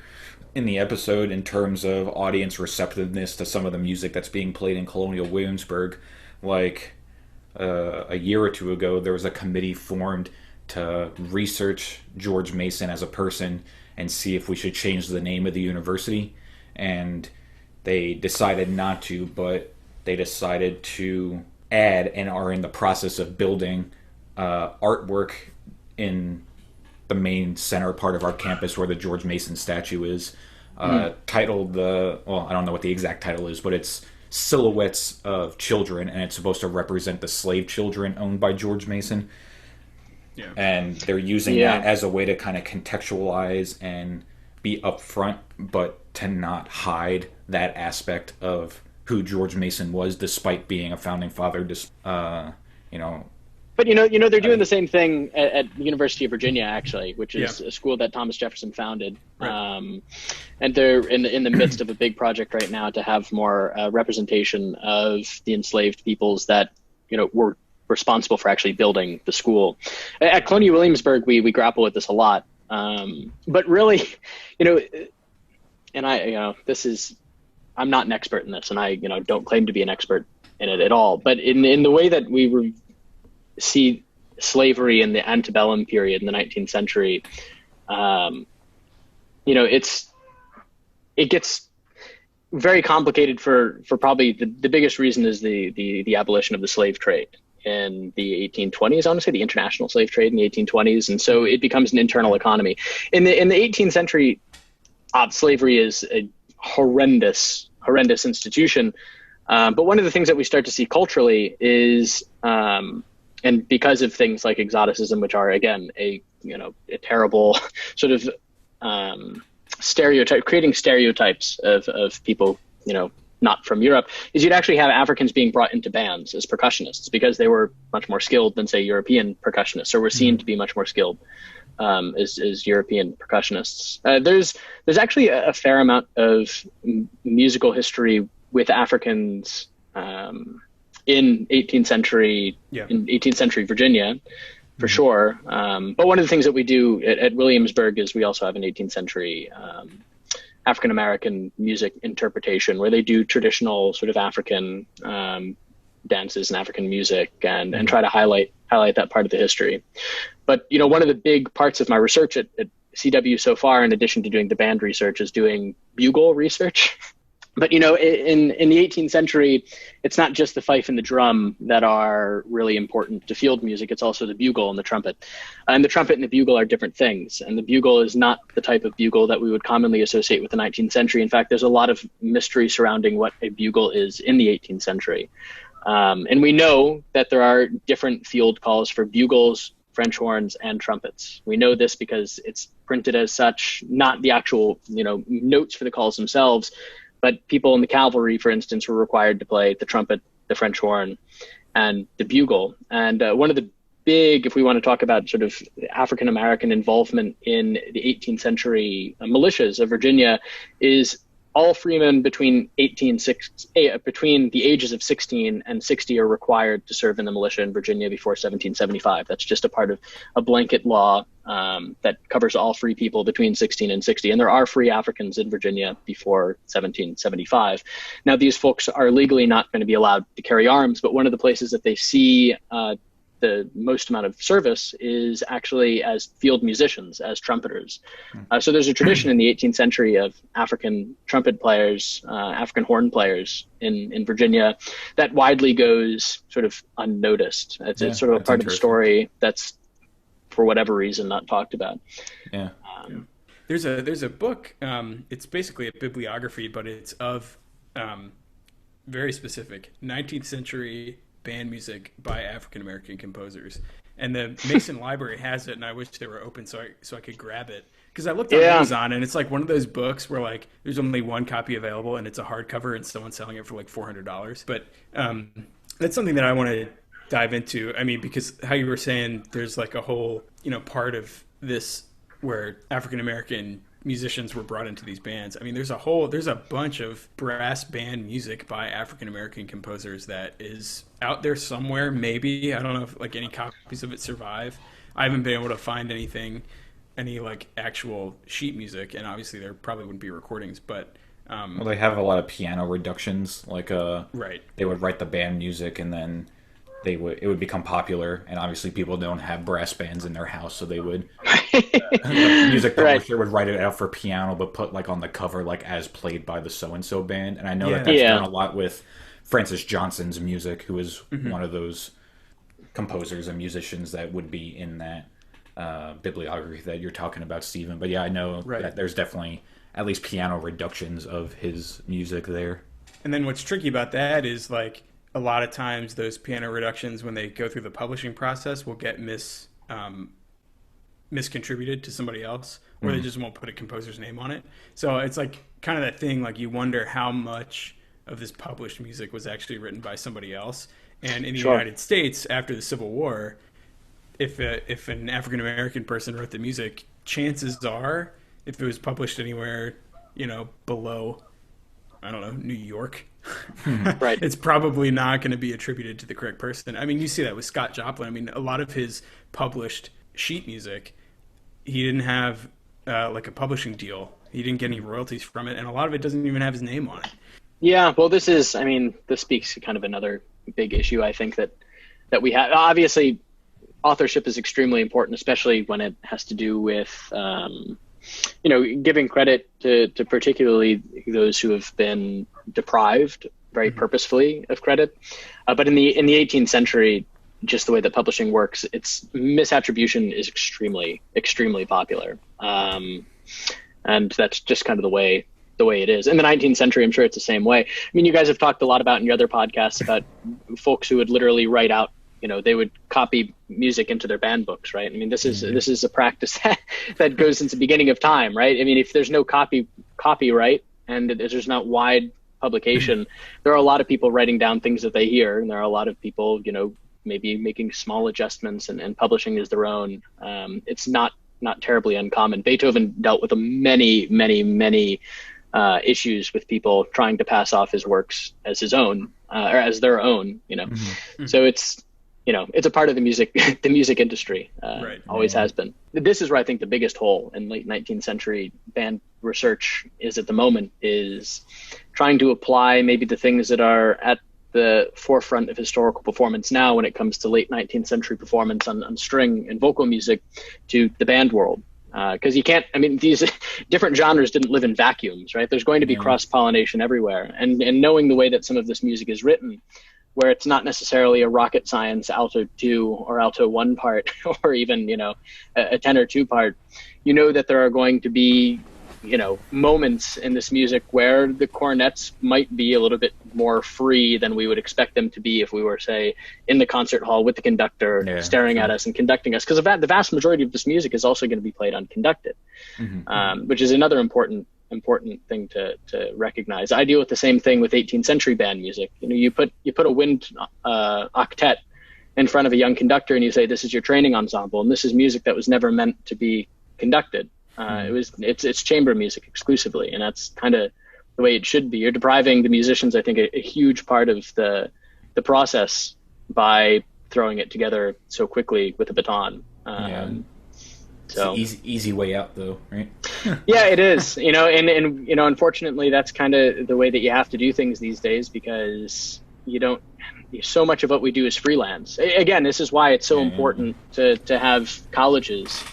in the episode in terms of audience receptiveness to some of the music that's being played in Colonial Williamsburg. Like a year or two ago, there was a committee formed to research George Mason as a person and see if we should change the name of the university. And they decided not to, but they decided to add and are in the process of building artwork in the main center part of our campus where the George Mason statue is, titled I don't know what the exact title is, but it's Silhouettes of Children, and it's supposed to represent the slave children owned by George Mason. Yeah. And they're using that as a way to kind of contextualize and be upfront, but to not hide that aspect of who George Mason was, despite being a founding father, But they're doing the same thing at the University of Virginia, actually, which is a school that Thomas Jefferson founded. Right. And they're in the midst of a big project right now to have more representation of the enslaved peoples that were responsible for actually building the school. At Colonial Williamsburg, we grapple with this a lot. But really, and I'm not an expert in this, and I don't claim to be an expert in it at all. But in the way that we see slavery in the antebellum period in the 19th century, it gets very complicated for probably the biggest reason is the abolition of the slave trade in the 1820s. I want to say the international slave trade in the 1820s, and so it becomes an internal economy. In the 18th century, slavery is a horrendous institution. But one of the things that we start to see culturally is and because of things like exoticism, which are, again, a terrible sort of creating stereotypes of people, not from Europe, is you'd actually have Africans being brought into bands as percussionists because they were much more skilled than, say, European percussionists, or were seen to be much more skilled as European percussionists. There's actually a fair amount of musical history with Africans in 18th century Virginia, for sure. But one of the things that we do at Williamsburg is we also have an 18th century African-American music interpretation where they do traditional sort of African dances and African music and try to highlight that part of the history. But, one of the big parts of my research at CW so far, in addition to doing the band research, is doing bugle research. But, in the 18th century, it's not just the fife and the drum that are really important to field music. It's also the bugle and the trumpet. And the trumpet and the bugle are different things. And the bugle is not the type of bugle that we would commonly associate with the 19th century. In fact, there's a lot of mystery surrounding what a bugle is in the 18th century. And we know that there are different field calls for bugles, French horns, and trumpets. We know this because it's printed as such, not the actual, notes for the calls themselves, but people in the cavalry, for instance, were required to play the trumpet, the French horn, and the bugle. And one of the big, if we want to talk about sort of African-American involvement in the 18th century militias of Virginia, is all freemen between the ages of 16 and 60 are required to serve in the militia in Virginia before 1775. That's just a part of a blanket law that covers all free people between 16 and 60. And there are free Africans in Virginia before 1775. Now, these folks are legally not going to be allowed to carry arms, but one of the places that they see the most amount of service is actually as field musicians, as trumpeters. So there's a tradition in the 18th century of African trumpet players, African horn players in Virginia that widely goes sort of unnoticed. It's sort of a part of the story that's, for whatever reason, not talked about. Yeah. There's a book. It's basically a bibliography, but it's of very specific 19th century band music by African American composers, and the Mason Library has it, and I wish they were open so I could grab it, because I looked on Amazon, and it's like one of those books where like there's only one copy available, and it's a hardcover, and someone's selling it for like $400. But that's something that I want to dive into. I mean, because how you were saying, there's like a whole part of this where African American musicians were brought into these bands. I mean, there's a bunch of brass band music by African American composers that is out there somewhere. Maybe, I don't know if like any copies of it survive. I haven't been able to find any like actual sheet music, and obviously there probably wouldn't be recordings, but well, they have a lot of piano reductions, like right. They would write the band music, and then it would become popular, and obviously people don't have brass bands in their house, so they would the music publisher would write it out for piano, but put like on the cover like as played by the so and so band. And I know that's done a lot with Francis Johnson's music, who is one of those composers and musicians that would be in that bibliography that you're talking about, Stephen. But yeah, I know that there's definitely at least piano reductions of his music there. And then what's tricky about that is like a lot of times those piano reductions, when they go through the publishing process, will get miscontributed to somebody else, or they just won't put a composer's name on it. So it's like kind of that thing, like you wonder how much of this published music was actually written by somebody else. And in the United States, after the Civil War, if an African American person wrote the music, chances are, if it was published anywhere, below, I don't know, New York, right, it's probably not going to be attributed to the correct person. I mean, you see that with Scott Joplin. I mean, a lot of his published sheet music, he didn't have like a publishing deal. He didn't get any royalties from it, and a lot of it doesn't even have his name on it. Yeah, well, this speaks to kind of another big issue, I think, that we have. Obviously, authorship is extremely important, especially when it has to do with giving credit to particularly those who have been deprived very purposefully of credit. But in the 18th century, just the way that publishing works, its misattribution is extremely, extremely popular. And that's just kind of the way it is. In the 19th century, I'm sure it's the same way. I mean, you guys have talked a lot about in your other podcasts about folks who would literally write out, they would copy music into their band books, right? I mean, this is a practice that goes since the beginning of time, right? I mean, if there's no copyright and there's not wide publication, there are a lot of people writing down things that they hear, and there are a lot of people, maybe making small adjustments and publishing as their own. It's not terribly uncommon. Beethoven dealt with many, many, many issues with people trying to pass off his works as his own or as their own. So it's a part of the music industry. Always has been. This is where I think the biggest hole in late 19th century band research is at the moment, is trying to apply maybe the things that are at the forefront of historical performance now when it comes to late 19th century performance on string and vocal music to the band world. Because you can't, these different genres didn't live in vacuums, right? There's going to be cross-pollination everywhere. And knowing the way that some of this music is written, where it's not necessarily a rocket science alto 2 or alto 1 part, or even, a tenor 2 part, that there are going to be, moments in this music where the cornets might be a little bit more free than we would expect them to be if we were, say, in the concert hall with the conductor staring at us and conducting us. Because the vast majority of this music is also going to be played unconducted, which is another important thing to recognize. I deal with the same thing with 18th century band music. You put a wind octet in front of a young conductor and you say, this is your training ensemble, and this is music that was never meant to be conducted. It's chamber music exclusively, and that's kind of the way it should be. You're depriving the musicians, I think, a huge part of the process by throwing it together so quickly with a baton. So it's the easy way out, though, right? Yeah, it is. And unfortunately, that's kind of the way that you have to do things these days, because you don't, so much of what we do is freelance. Again, this is why it's so important to have colleges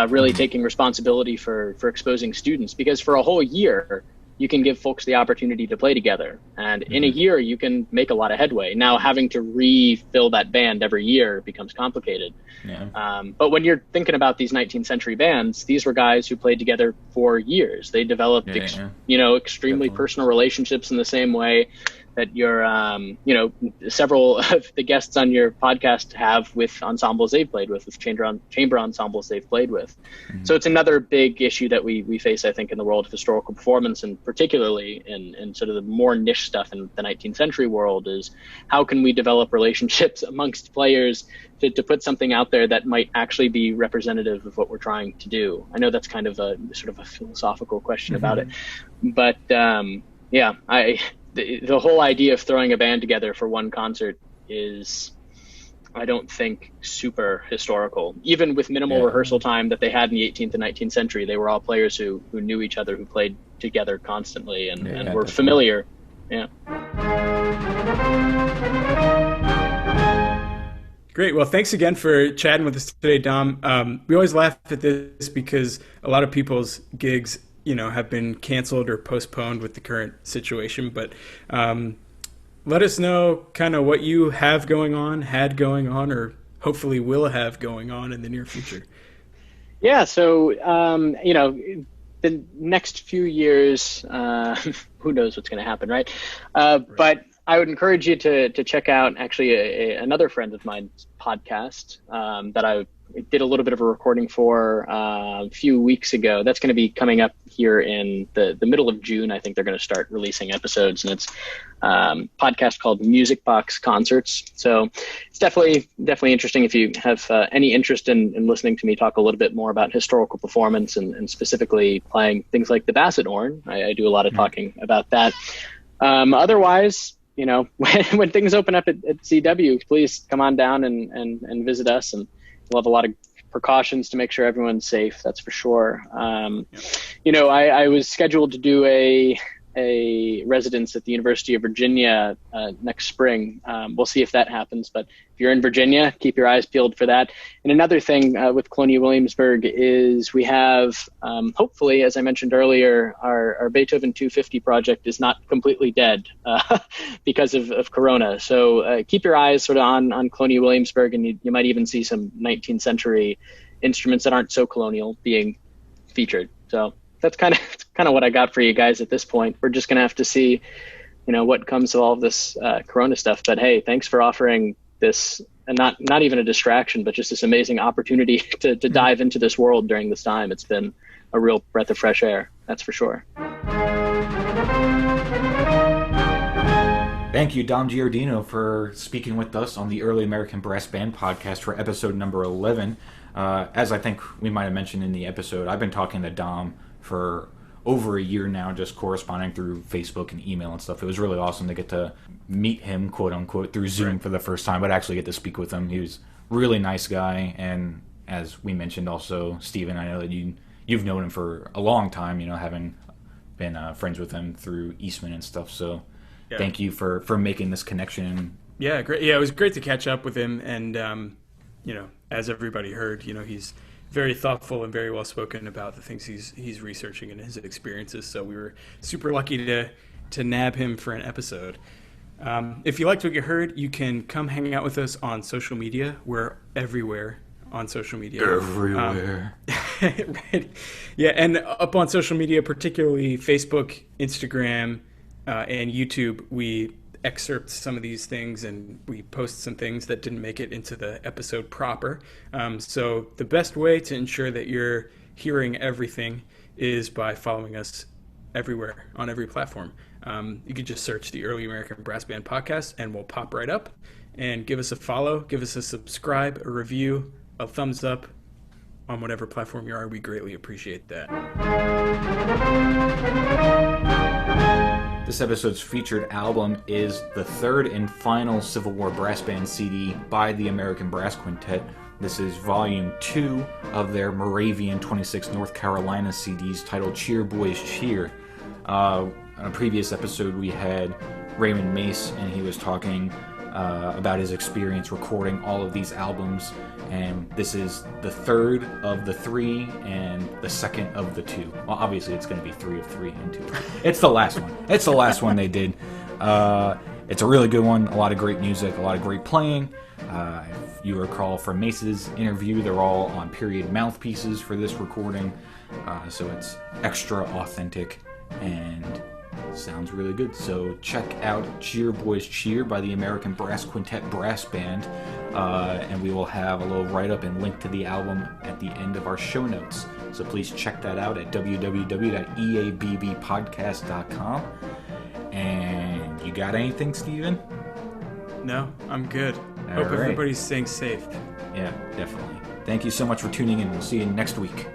really taking responsibility for exposing students, because for a whole year, you can give folks the opportunity to play together. And in a year, you can make a lot of headway. Now, having to refill that band every year becomes complicated. Yeah. But when you're thinking about these 19th century bands, these were guys who played together for years. They developed, extremely personal relationships in the same way that your, several of the guests on your podcast have with ensembles they've played with chamber ensembles they've played with. So it's another big issue that we face, I think, in the world of historical performance, and particularly in sort of the more niche stuff in the 19th century world, is how can we develop relationships amongst players to put something out there that might actually be representative of what we're trying to do. I know that's kind of a sort of a philosophical question about it, but the whole idea of throwing a band together for one concert is, I don't think, super historical. Even with minimal rehearsal time that they had in the 18th and 19th century, they were all players who knew each other, who played together constantly and were familiar. Yeah. Great. Well, thanks again for chatting with us today, Dom. We always laugh at this because a lot of people's gigs have been canceled or postponed with the current situation, but let us know kind of what you have going on, had going on, or hopefully will have going on in the near future. Yeah, so, the next few years, who knows what's going to happen, right? But I would encourage you to check out actually another friend of mine's podcast that I did a little bit of a recording for a few weeks ago. That's going to be coming up here in the middle of June. I think they're going to start releasing episodes, and it's a podcast called Music Box Concerts. So it's definitely interesting if you have any interest in listening to me talk a little bit more about historical performance and specifically playing things like the basset horn. I do a lot of talking about that. Otherwise, when things open up at CW, please come on down and visit us, and we'll have a lot of precautions to make sure everyone's safe. That's for sure. I was scheduled to do a residence at the University of Virginia next spring. We'll see if that happens, but if you're in Virginia, keep your eyes peeled for that. And another thing with Colonial Williamsburg is we have, hopefully, as I mentioned earlier, our Beethoven 250 project is not completely dead because of Corona. So keep your eyes sort of on Colonial Williamsburg, and you might even see some 19th century instruments that aren't so colonial being featured. So that's kind of what I got for you guys at this point. We're just going to have to see, what comes of all of this Corona stuff. But hey, thanks for offering this, and not even a distraction, but just this amazing opportunity to dive into this world during this time. It's been a real breath of fresh air, that's for sure. Thank you, Dom Giardino, for speaking with us on the Early American Brass Band podcast for episode number 11. As I think we might have mentioned in the episode, I've been talking to Dom for over a year now, just corresponding through Facebook and email and stuff. It was really awesome to get to meet him, quote unquote, through Zoom for the first time, but actually get to speak with him. He was a really nice guy, and as we mentioned also, Stephen, I know that you've known him for a long time, having been friends with him through Eastman and stuff, so thank you for making this connection. Yeah, great. Yeah, it was great to catch up with him, and as everybody heard, he's very thoughtful and very well spoken about the things he's researching and his experiences. So we were super lucky to nab him for an episode. If you liked what you heard, you can come hang out with us on social media. We're everywhere on social media. Everywhere. Right. Yeah, and up on social media, particularly Facebook, Instagram, and YouTube, we excerpt some of these things, and we post some things that didn't make it into the episode proper. So the best way to ensure that you're hearing everything is by following us everywhere on every platform. You could just search the Early American Brass Band podcast and we'll pop right up, and give us a follow, give us a subscribe, a review, a thumbs up on whatever platform you are. We greatly appreciate that. This episode's featured album is the third and final Civil War brass band CD by the American Brass Quintet. This is volume 2 of their Moravian 26 North Carolina CDs titled Cheer Boys Cheer. On a previous episode we had Raymond Mace, and he was talking about his experience recording all of these albums. And this is the third of the 3 and the second of the 2. Well, obviously it's going to be 3 of 3 and 2 of 3. It's the last one. It's the last one they did. It's a really good one. A lot of great music, a lot of great playing. If you recall from Mace's interview, they're all on period mouthpieces for this recording. So it's extra authentic and sounds really good. So check out Cheer Boys Cheer by the American Brass Quintet Brass Band. And we will have a little write-up and link to the album at the end of our show notes. So please check that out at www.eabbpodcast.com. And you got anything, Steven? No, I'm good. All Hope right. everybody's staying safe. Yeah, definitely. Thank you so much for tuning in. We'll see you next week.